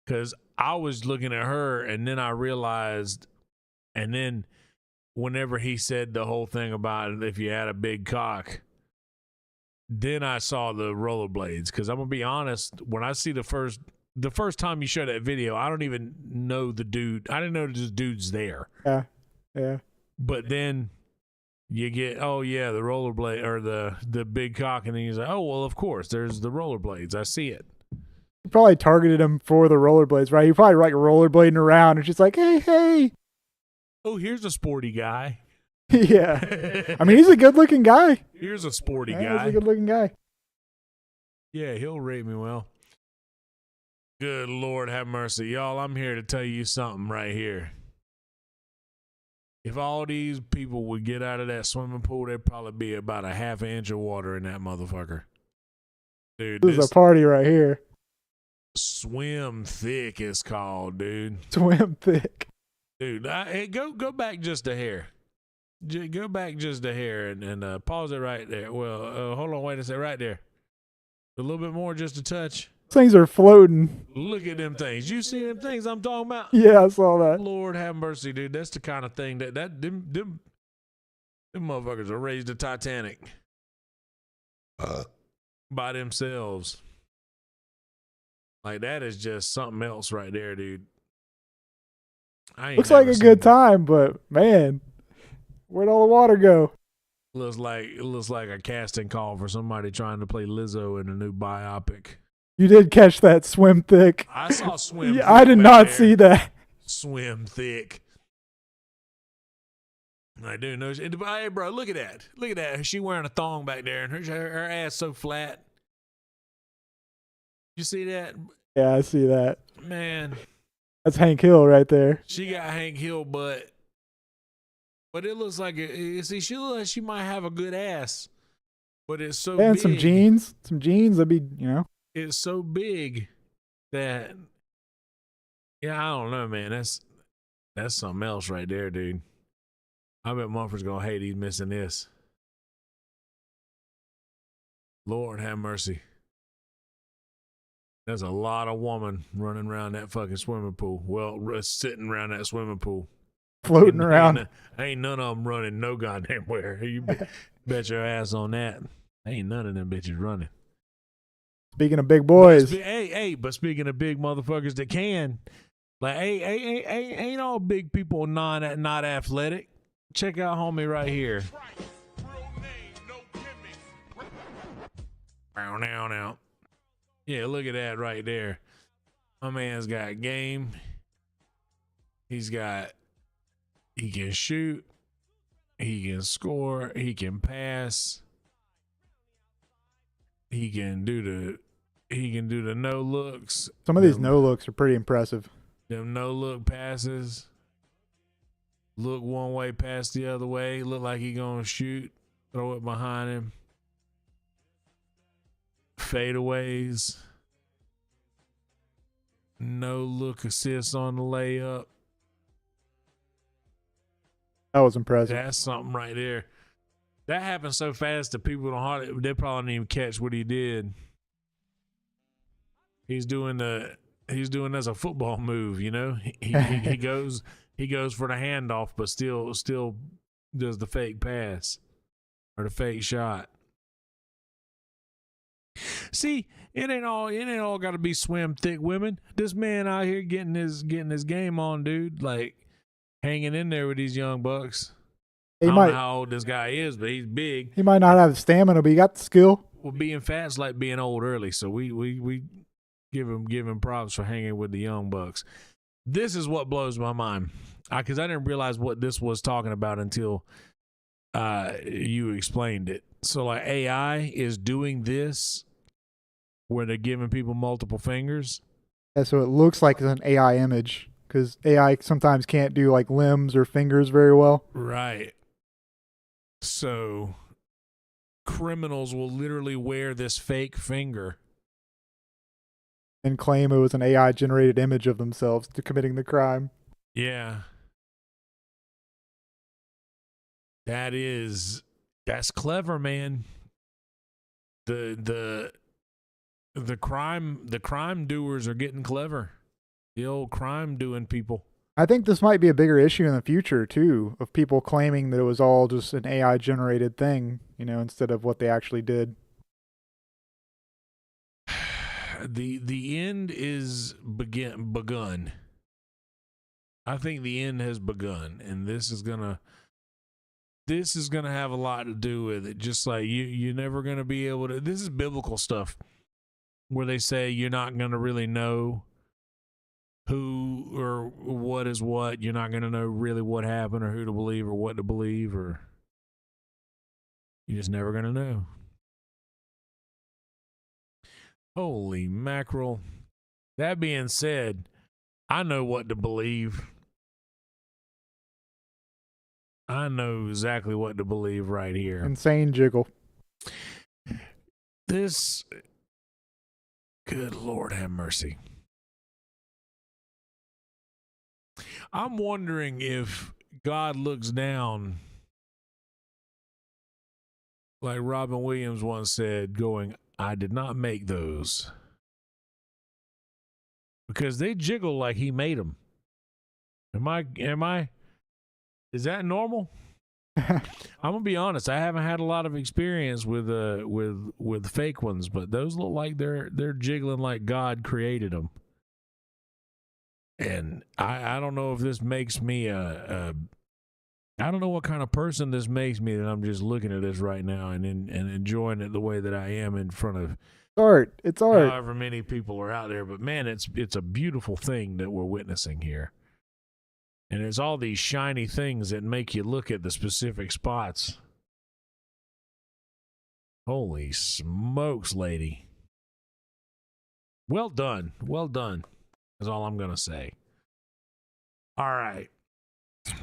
Because I was looking at her, and then I realized, and then whenever he said the whole thing about if you had a big cock, then I saw the rollerblades. Because I'm gonna be honest, when I see the first time you show that video, I don't even know the dude. I didn't know this dude's there. Yeah. But then you get, oh yeah, the rollerblade or the big cock, and then he's like, oh well, of course, there's the rollerblades. I see it. He probably targeted him for the rollerblades, right? He probably like rollerblading around and just like, hey. Oh, here's a sporty guy. Yeah. I mean, he's a good-looking guy. Here's a sporty He's guy. a good-looking guy. Yeah, he'll rate me well. Good Lord have mercy. Y'all, I'm here to tell you something right here. If all these people would get out of that swimming pool, there'd probably be about a half an inch of water in that motherfucker. Dude, This is a party right here. Swim thick is called, dude. Swim thick. Dude, hey, go back just a hair. Go back just a hair and pause it right there. Well, hold on, wait a second, right there. A little bit more, just a touch. Things are floating. Look at them things. You see them things I'm talking about? Yeah, I saw that. Lord have mercy, dude. That's the kind of thing that them motherfuckers are raised the Titanic by themselves. Like, that is just something else right there, dude. Looks like a good time, but man, where'd all the water go? Looks like a casting call for somebody trying to play Lizzo in a new biopic. You did catch that swim thick. I saw swim. Yeah, I did not see that. Swim thick. I do know. Hey, bro, look at that. Look at that. She wearing a thong back there, and her ass so flat. You see that? Yeah, I see that. Man. That's Hank Hill right there. She got Hank Hill butt. But it looks like she looks like she might have a good ass. But it's so and big. some jeans. Some jeans, that'd be, It's so big that, yeah, I don't know, man. That's something else right there, dude. I bet Mumford's gonna hate he's missing this. Lord have mercy. There's a lot of woman running around that fucking swimming pool. Well, sitting around that swimming pool. Floating around. Ain't none of them running no goddamn where. You bet your ass on that. Ain't none of them bitches running. Speaking of big boys. But speaking of big motherfuckers that can, like, ain't all big people not athletic. Check out homie right here. Now. Yeah, look at that right there. My man's got game. He can shoot. He can score. He can pass. He can do the no looks. Some of these no looks are pretty impressive. Them no look passes. Look one way, pass the other way. Look like he gonna shoot. Throw it behind him. Fadeaways. No look assists on the layup. That was impressive. That's something right there. That happened so fast that people they probably didn't even catch what he did. He's doing as a football move, you know. He goes for the handoff, but still does the fake pass or the fake shot. See, It ain't all got to be swim thick women. This man out here getting his game on, dude. Like hanging in there with these young bucks. I don't know how old this guy is, but he's big. He might not have the stamina, but he got the skill. Well, being fat's like being old early, so we give him props for hanging with the young bucks. This is what blows my mind, because I didn't realize what this was talking about until you explained it. So like AI is doing this where they're giving people multiple fingers. Yeah, so it looks like it's an AI image because AI sometimes can't do like limbs or fingers very well. Right. So criminals will literally wear this fake finger And claim it was an AI generated image of themselves to committing the crime. Yeah. That's clever, man. The crime doers are getting clever. The old crime doing people. I think this might be a bigger issue in the future too, of people claiming that it was all just an AI generated thing, instead of what they actually did. The end is begun. I think the end has begun, and this is gonna have a lot to do with it. Just like you're never gonna be able to. This is biblical stuff, where they say you're not gonna really know who or what is what. You're not gonna know really what happened or who to believe or what to believe, or you're just never gonna know. Holy mackerel. That being said, I know what to believe. I know exactly what to believe right here. Insane jiggle. This, good Lord have mercy. I'm wondering if God looks down, like Robin Williams once said, going, I did not make those. Because they jiggle like he made them. Is that normal? I'm gonna be honest. I haven't had a lot of experience with fake ones, but those look like they're jiggling like God created them. And I don't know if this makes me I don't know what kind of person this makes me that I'm just looking at this right now and enjoying it the way that I am in front of art. It's art. However many people are out there, but man, it's a beautiful thing that we're witnessing here. And it's all these shiny things that make you look at the specific spots. Holy smokes, lady. Well done. Well done. That's all I'm going to say. All right.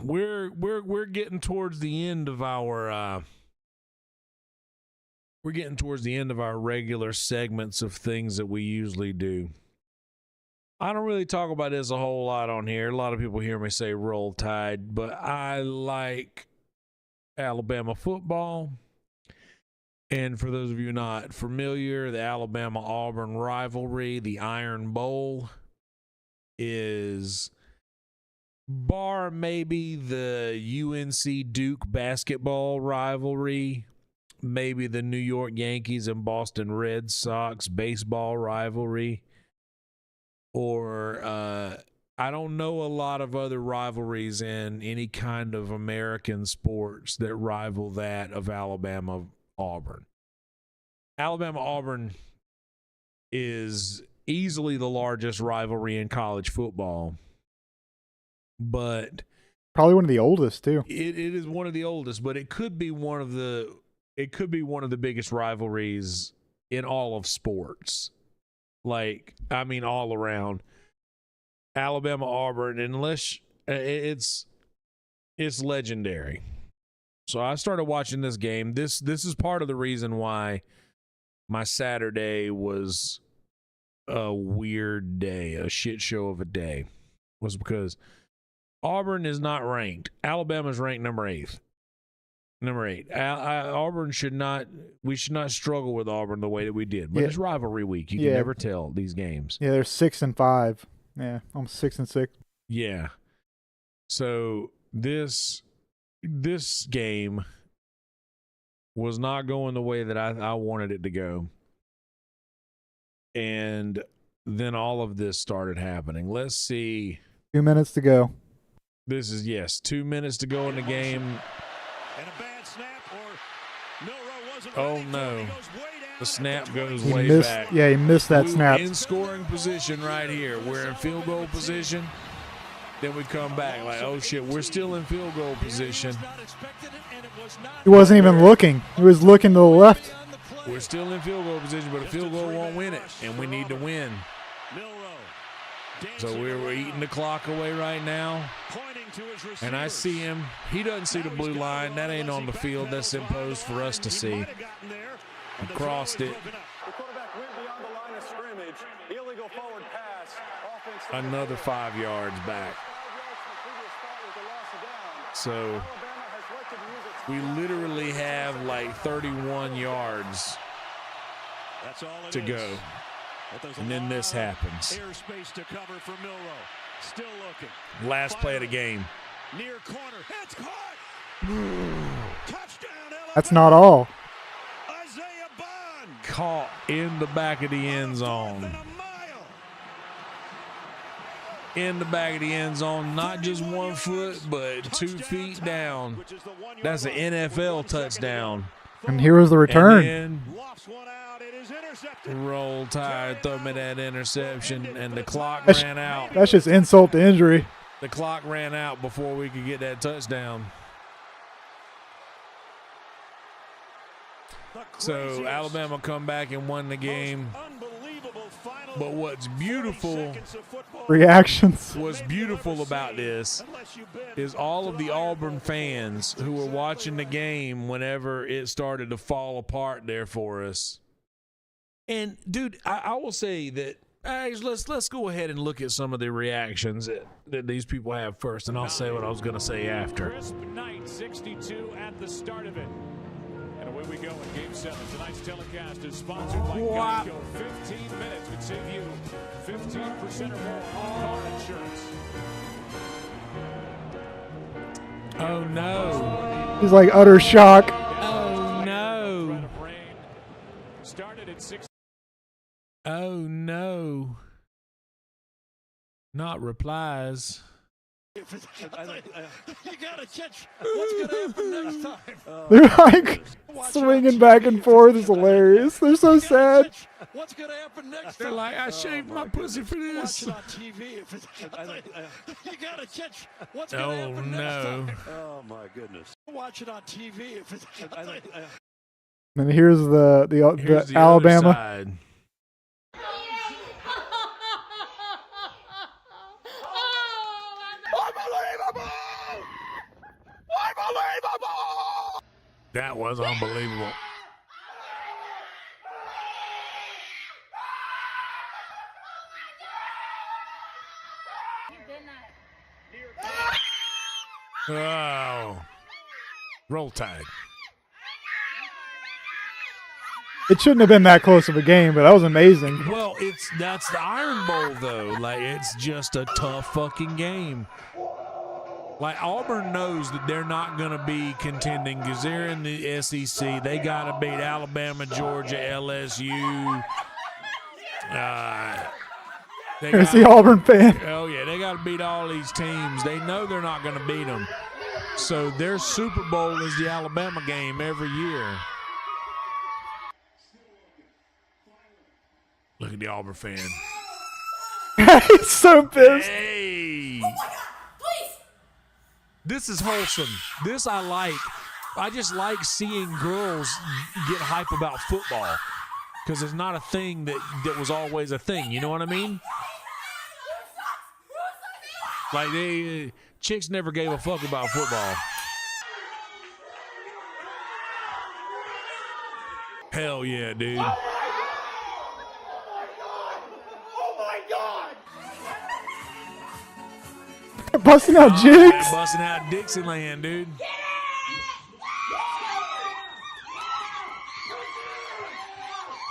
We're getting towards the end of our regular segments of things that we usually do. I don't really talk about this a whole lot on here. A lot of people hear me say Roll Tide, but I like Alabama football. And for those of you not familiar, the Alabama-Auburn rivalry, the Iron Bowl, is, bar maybe the UNC Duke basketball rivalry, maybe the New York Yankees and Boston Red Sox baseball rivalry, or I don't know a lot of other rivalries in any kind of American sports that rival that of Alabama-Auburn. Alabama-Auburn is easily the largest rivalry in college football, but probably one of the oldest too. It is one of the oldest, but it could be one of the biggest rivalries in all of sports. Like, I mean, all around. Alabama-Auburn, unless it's legendary. So I started watching this game. This is part of the reason why my Saturday was a weird day, a shit show of a day, was because Auburn is not ranked. Alabama's ranked number 8. Number 8. Auburn we should not struggle with Auburn the way that we did. But it's rivalry week. You can never tell these games. Yeah, they're 6-5. Yeah, almost 6-6. Yeah. So this game was not going the way that I wanted it to go. And then all of this started happening. Let's see. 2 minutes to go. This is, yes, 2 minutes to go in the game. And a bad snap, or Milroe wasn't Oh, ready for it. no. He goes way down. The snap goes He way missed, back. yeah, he missed that We were snap. in scoring position right here. We're in field goal position. Then we come back like, oh, shit, we're still in field goal position. He wasn't even looking. He was looking to the left. We're still in field goal position, but a field goal won't win it, and we need to win. So we're eating the clock away right now. And I see him. He doesn't see the blue line. That ain't on the field. That's imposed for us to see. He crossed it. Another 5 yards back. So we literally have like 31 yards to go. And then this happens. Airspace to cover for Milroe. Still looking. Last play of the game. Near corner. It's caught. Touchdown. That's not all. Isaiah Bond. Caught in the back of the end zone. In the back of the end zone, not just 1 foot, but 2 feet down. That's an NFL touchdown. And here was the return. And then Roll Tide, throw me that interception, and the clock ran out. That's just insult to injury. The clock ran out before we could get that touchdown. So Alabama come back and won the game. But what's beautiful, Reactions. what's beautiful about this is all of the Auburn fans who were watching the game whenever it started to fall apart there for us. And dude, I will say that let's go ahead and look at some of the reactions that these people have first, and I'll say what I was going to say after. Crisp night, 62 at the start of it. And away we go in Game 7. Tonight's telecast is sponsored by Geico. 15 minutes could save you 15% or more on car insurance. Oh no! He's like utter shock. Oh no! Started at 6. Oh no! Not replies. You gotta catch what's gonna happen next time. They're like swinging back and forth. It's hilarious. They're so sad. What's gonna happen next They're time? like, I shaved my pussy for this. Watch it on TV. You gotta catch what's gonna Oh happen next no! time. Oh my goodness! Watch it on TV. And here's the Here's the Alabama. other side. That was unbelievable. Oh. Roll Tide. It shouldn't have been that close of a game, but that was amazing. Well, that's the Iron Bowl though. Like, it's just a tough fucking game. Like, Auburn knows that they're not going to be contending because they're in the SEC. They got to beat Alabama, Georgia, LSU. Here's the Auburn fan. Oh, yeah, they got to beat all these teams. They know they're not going to beat them. So their Super Bowl is the Alabama game every year. Look at the Auburn fan. He's so pissed. Hey. This is wholesome. This I like. I just like seeing girls get hype about football because it's not a thing that was always a thing. You know what I mean? Like, chicks never gave a fuck about football. Hell yeah, dude. Busting out jigs. Busting out Dixieland, dude.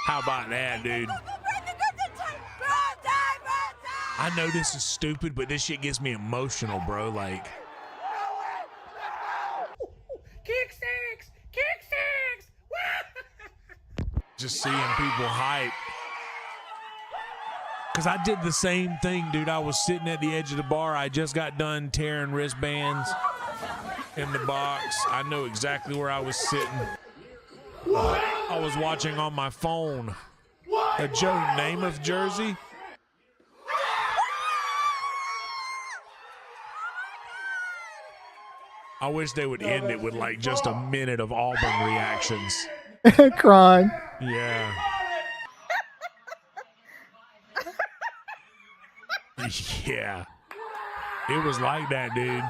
How about that, dude? I know this is stupid, but this shit gets me emotional, bro. Like, Kick six! Kick six! just seeing people hype. Because I did the same thing, dude. I was sitting at the edge of the bar. I just got done tearing wristbands in the box. I know exactly where I was sitting. I was watching on my phone a Joe Namath jersey. I wish they would end it with like just a minute of Auburn reactions. Crying. Yeah. Yeah. It was like that, dude.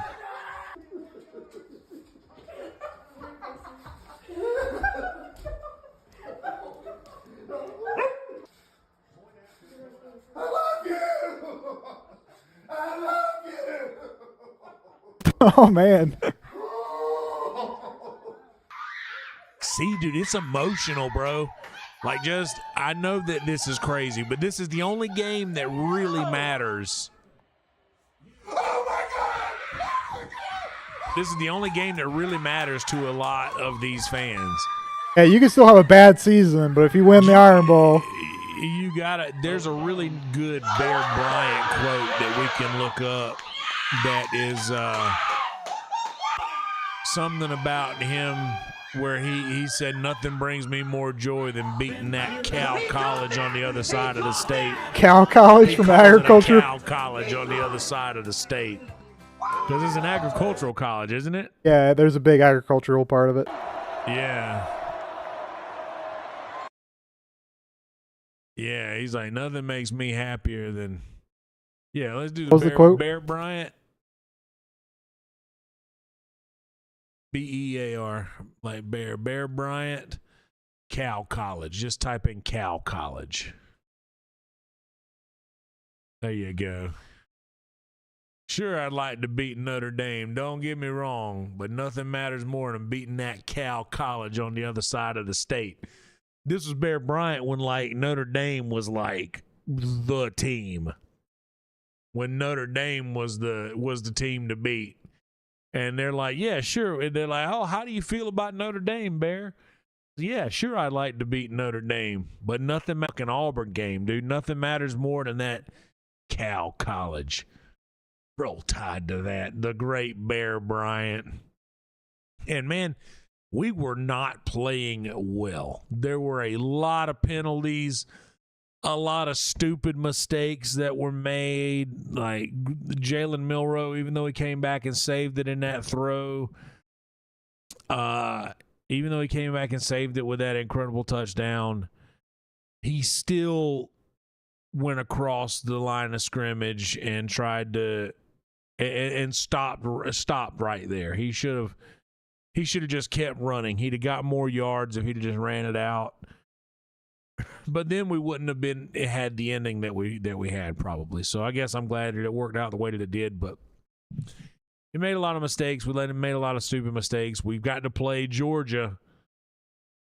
Oh, man. See, dude, it's emotional, bro. Like, just, I know that this is crazy, but this is the only game that really matters. This is the only game that really matters to a lot of these fans. Yeah, you can still have a bad season, but if you win the Iron Bowl. You gotta, there's a really good Bear Bryant quote that we can look up that is something about him where he said, nothing brings me more joy than beating that Cal College on the other side of the state. Cal College from agriculture? Cal College on the other side of the state. Because it's an agricultural college, isn't it? Yeah, there's a big agricultural part of it. Yeah. Yeah, he's like, nothing makes me happier than... Yeah, let's do the quote? Bear Bryant. B-E-A-R, like Bear Bryant, Cal College. Just type in Cal College. There you go. Sure, I'd like to beat Notre Dame. Don't get me wrong, but nothing matters more than beating that Cal College on the other side of the state. This was Bear Bryant when, like, Notre Dame was, like, the team. When Notre Dame was the team to beat. And they're like, yeah, sure. And they're like, oh, how do you feel about Notre Dame, Bear? Yeah, sure, I'd like to beat Notre Dame. But nothing like an Auburn game, dude. Nothing matters more than that Cal College. Roll Tide to that. The great Bear Bryant. And, man, we were not playing well. There were a lot of penalties, a lot of stupid mistakes that were made. Like Jalen Milroe, even though he came back and saved it in that throw, even though he came back and saved it with that incredible touchdown, he still went across the line of scrimmage and tried to and stopped right there. He should have just kept running. He'd have got more yards if he'd have just ran it out. But then we wouldn't have had the ending that we had probably. So I guess I'm glad that it worked out the way that it did. But he made a lot of mistakes. We let him make a lot of stupid mistakes. We've got to play Georgia.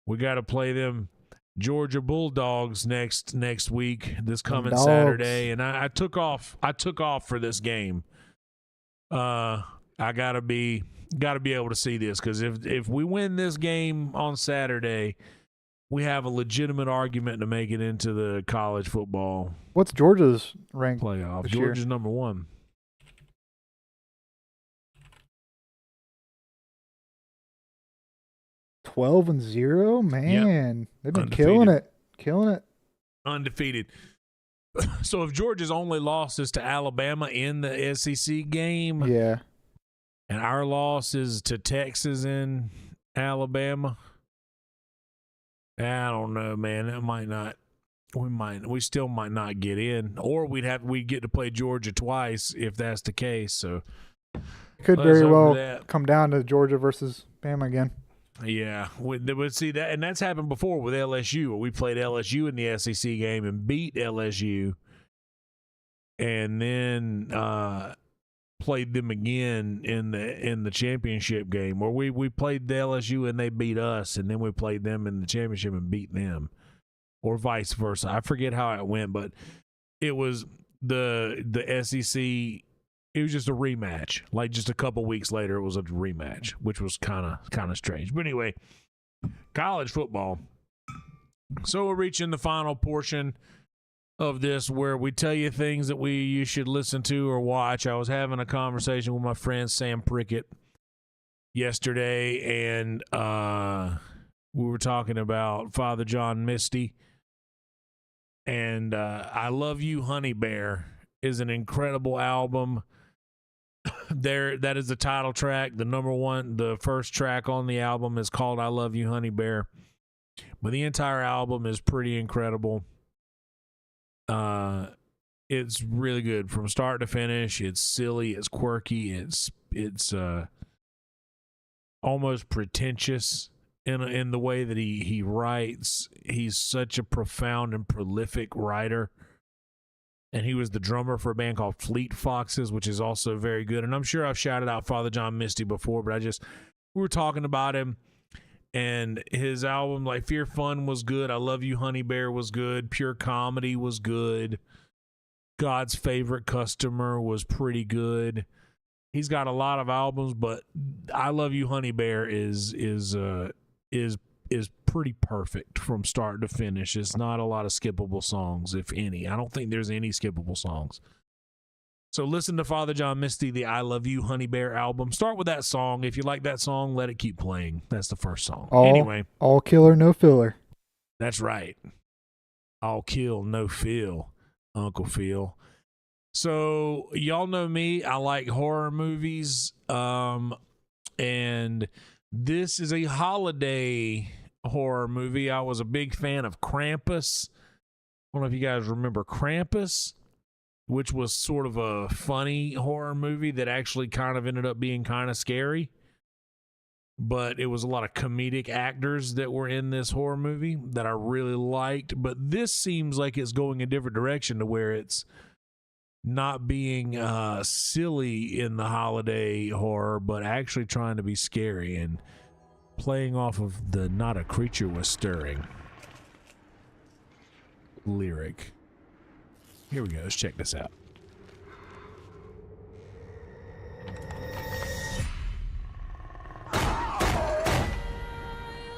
We got to play them Georgia Bulldogs next week, this coming Saturday. And I took off for this game. I gotta be able to see this, because if we win this game on Saturday, we have a legitimate argument to make it into the college football. What's Georgia's rank playoff? this Georgia's year? number 1. (12-0), man. Yep. They've been Undefeated. killing it. Undefeated. So if Georgia's only loss is to Alabama in the SEC game, yeah, and our loss is to Texas in Alabama, I don't know, man. That might not. We still might not get in, or we'd get to play Georgia twice if that's the case. So it could very well come down to Georgia versus Bama again. Yeah, we see that, and that's happened before with LSU. We played LSU in the SEC game and beat LSU, and then played them again in the championship game, where we played the LSU and they beat us, and then we played them in the championship and beat them, or vice versa. I forget how it went, but it was the SEC. It was just a rematch. Like just a couple weeks later, it was a rematch, which was kind of strange. But anyway, college football. So we're reaching the final portion of this where we tell you things that you should listen to or watch. I was having a conversation with my friend Sam Prickett yesterday, and we were talking about Father John Misty. And I Love You, Honey Bear is an incredible album. That is the title track. The first track on the album is called I Love You, Honey Bear. But the entire album is pretty incredible. It's really good from start to finish. It's silly, it's quirky, it's almost pretentious in the way that he writes. He's such a profound and prolific writer. And he was the drummer for a band called Fleet Foxes, which is also very good. And I'm sure I've shouted out Father John Misty before, but we were talking about him. And his album, like Fear Fun, was good. I Love You, Honey Bear was good. Pure Comedy was good. God's Favorite Customer was pretty good. He's got a lot of albums, but I Love You, Honey Bear is pretty perfect from start to finish. It's not a lot of skippable songs, if any. I don't think there's any skippable songs. So listen to Father John Misty, the I Love You, Honey Bear album. Start with that song. If you like that song, let it keep playing. That's the first song. Anyway. All killer, no filler. That's right. All kill, no fill, Uncle Phil. So y'all know me. I like horror movies. And this is a holiday horror movie. I was a big fan of Krampus. I don't know if you guys remember Krampus, which was sort of a funny horror movie that actually kind of ended up being kind of scary. But it was a lot of comedic actors that were in this horror movie that I really liked. But this seems like it's going a different direction to where it's not being silly in the holiday horror, but actually trying to be scary and playing off of the "not a creature was stirring" lyric. Here we go. Let's check this out.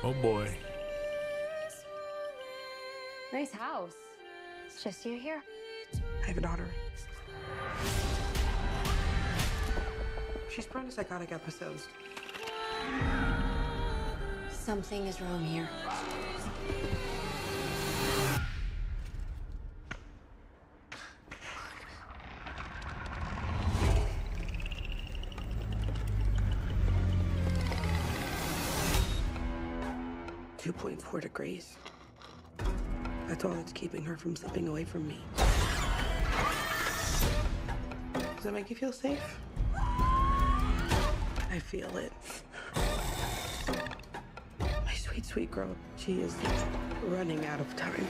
Oh boy. Nice house. It's just you here? I have a daughter. She's prone to psychotic episodes. Something is wrong here. 2.4 degrees. That's all that's keeping her from slipping away from me. Does that make you feel safe? I feel it. My sweet, sweet girl. She is running out of time.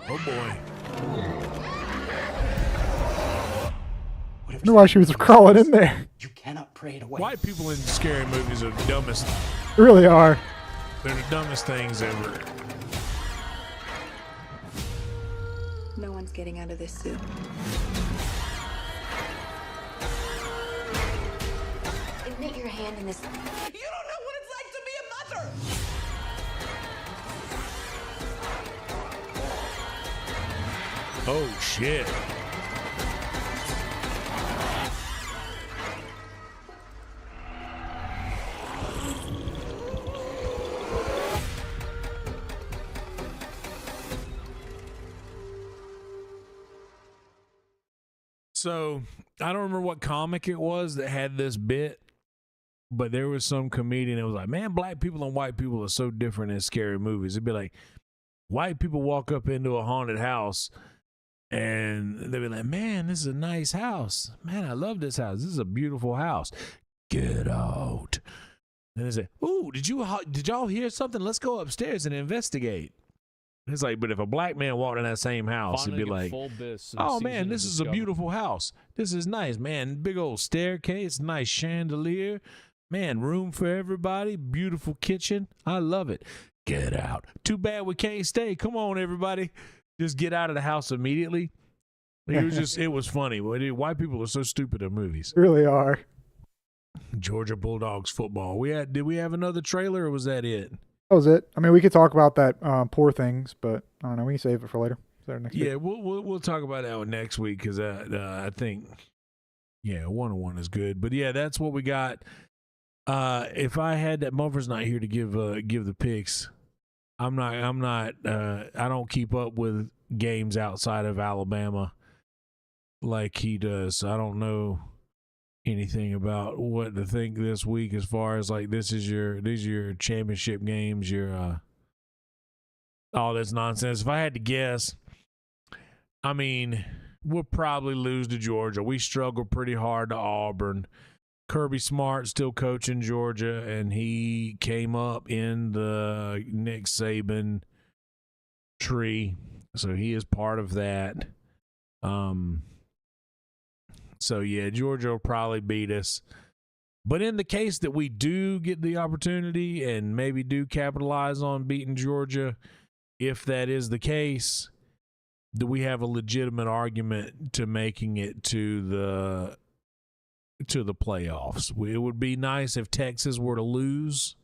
Oh boy. I wonder why she was crawling in there. You cannot pray it away. White people in scary movies are the dumbest. They really are. They're the dumbest things ever. No one's getting out of this suit. Admit your hand in this. You don't know what it's like to be a mother! Oh shit. So, I don't remember what comic it was that had this bit, but there was some comedian that was like, man, black people and white people are so different in scary movies. It'd be like, white people walk up into a haunted house and they'd be like, man, this is a nice house. Man, I love this house. This is a beautiful house. Get out. And they say, ooh, did y'all hear something? Let's go upstairs and investigate. It's like, but if a black man walked in that same house, it'd be like, oh man, this is a beautiful house. This is nice, man. Big old staircase, nice chandelier. Man, room for everybody. Beautiful kitchen. I love it. Get out. Too bad we can't stay. Come on, everybody. Just get out of the house immediately. It was funny. White people are so stupid at movies. They really are. Georgia Bulldogs football. Did we have another trailer, or was that it? That was it. I mean, we could talk about that poor things, but I don't know. We can save it for later. Next week. We'll talk about that one next week because I think 101 is good. But yeah, that's what we got. If I had that, Mumford's not here to give the picks. I don't keep up with games outside of Alabama like he does. I don't know anything about what to think this week as far as like these are your championship games, your all this nonsense. If I had to guess, I mean, we'll probably lose to Georgia. We struggled pretty hard to Auburn. Kirby Smart still coaching Georgia, and he came up in the Nick Saban tree, so he is part of that. So, yeah, Georgia will probably beat us. But in the case that we do get the opportunity and maybe do capitalize on beating Georgia, if that is the case, do we have a legitimate argument to making it to the playoffs? It would be nice if Texas were to lose,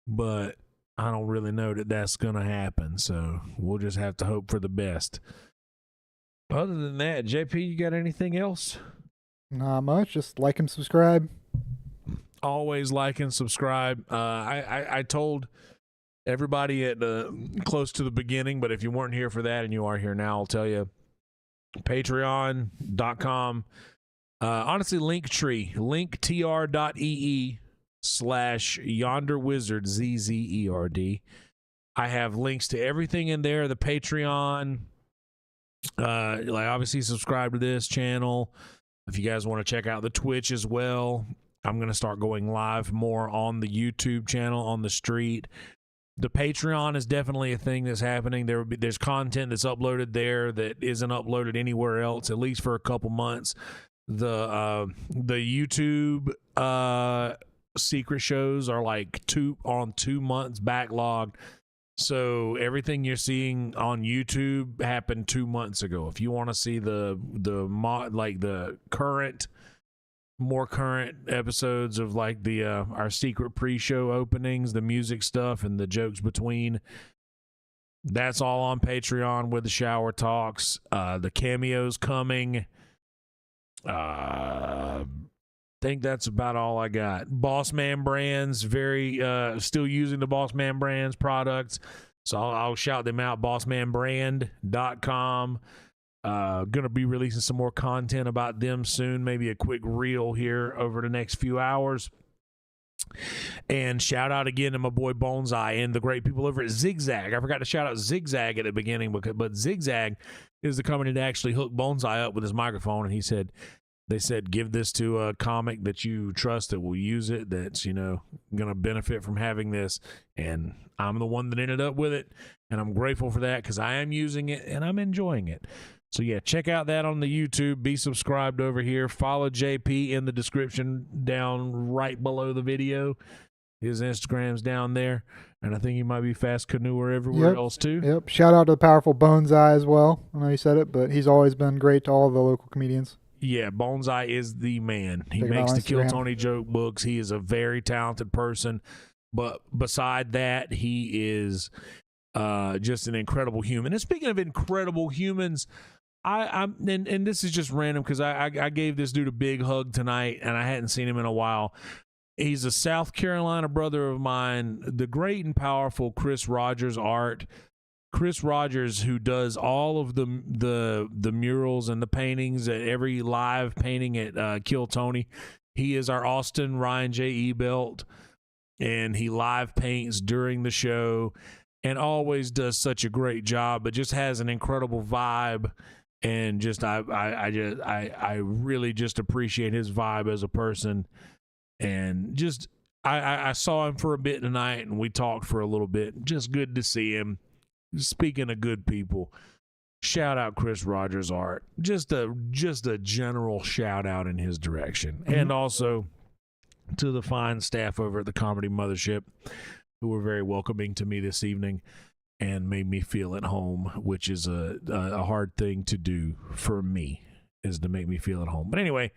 but I don't really know that that's going to happen, so we'll just have to hope for the best. Other than that, JP, you got anything else? Not much. Just like and subscribe. Always like and subscribe. I told everybody at close to the beginning, but if you weren't here for that and you are here now, I'll tell you. Patreon.com. Honestly, Linktree. linktr.ee/yonderwizard, ZZERD. I have links to everything in there. The Patreon. Like obviously subscribe to this channel. If you guys want to check out the Twitch as well, I'm going to start going live more on the YouTube channel on the street. The Patreon is definitely a thing that's happening. There's content that's uploaded there that isn't uploaded anywhere else, at least for a couple months. The YouTube secret shows are like 2 months backlogged. So everything you're seeing on YouTube happened 2 months ago. If you want to see the more current episodes of like our secret pre-show openings, the music stuff, and the jokes between, that's all on Patreon with the shower talks. The cameos coming. Think that's about all I got. Boss Man Brands, still using the Boss Man Brands products, so I'll shout them out. bossmanbrand.com. Gonna be releasing some more content about them soon, maybe a quick reel here over the next few hours. And shout out again to my boy Bonsai and the great people over at Zigzag. I forgot to shout out Zigzag at the beginning, but Zigzag is the company that actually hooked Bonsai up with his microphone, and they said, give this to a comic that you trust that will use it, that's, going to benefit from having this. And I'm the one that ended up with it. And I'm grateful for that because I am using it and I'm enjoying it. So, yeah, check out that on the YouTube. Be subscribed over here. Follow JP in the description down right below the video. His Instagram's down there. And I think he might be Fast Canoeer everywhere else, too. Yep. Shout out to the powerful Bonsai as well. I know you said it, but he's always been great to all the local comedians. Yeah, Bonsai is the man. He makes the Kill Tony joke books. He is a very talented person. But beside that, he is just an incredible human. And speaking of incredible humans, and this is just random because I gave this dude a big hug tonight, and I hadn't seen him in a while. He's a South Carolina brother of mine, the great and powerful Chris Rogers Art. Chris Rogers, who does all of the murals and the paintings at every live painting at Kill Tony. He is our Austin Ryan J. Ebelt, and he live paints during the show and always does such a great job, but just has an incredible vibe. And just I really just appreciate his vibe as a person. And just I saw him for a bit tonight, and we talked for a little bit. Just good to see him. Speaking of good people, shout out Chris Rogers Art. Just a general shout out in his direction. Mm-hmm. And also to the fine staff over at the Comedy Mothership, who were very welcoming to me this evening and made me feel at home, which is a hard thing to do for me, is to make me feel at home. But anyway,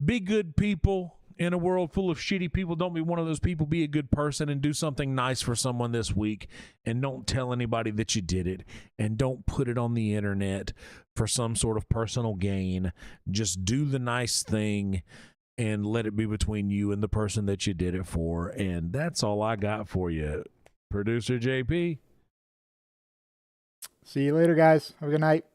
Be good people in a world full of shitty people. Don't be one of those people. Be a good person and do something nice for someone this week. And don't tell anybody that you did it. And don't put it on the internet for some sort of personal gain. Just do the nice thing and let it be between you and the person that you did it for. And that's all I got for you. Producer JP. See you later, guys. Have a good night.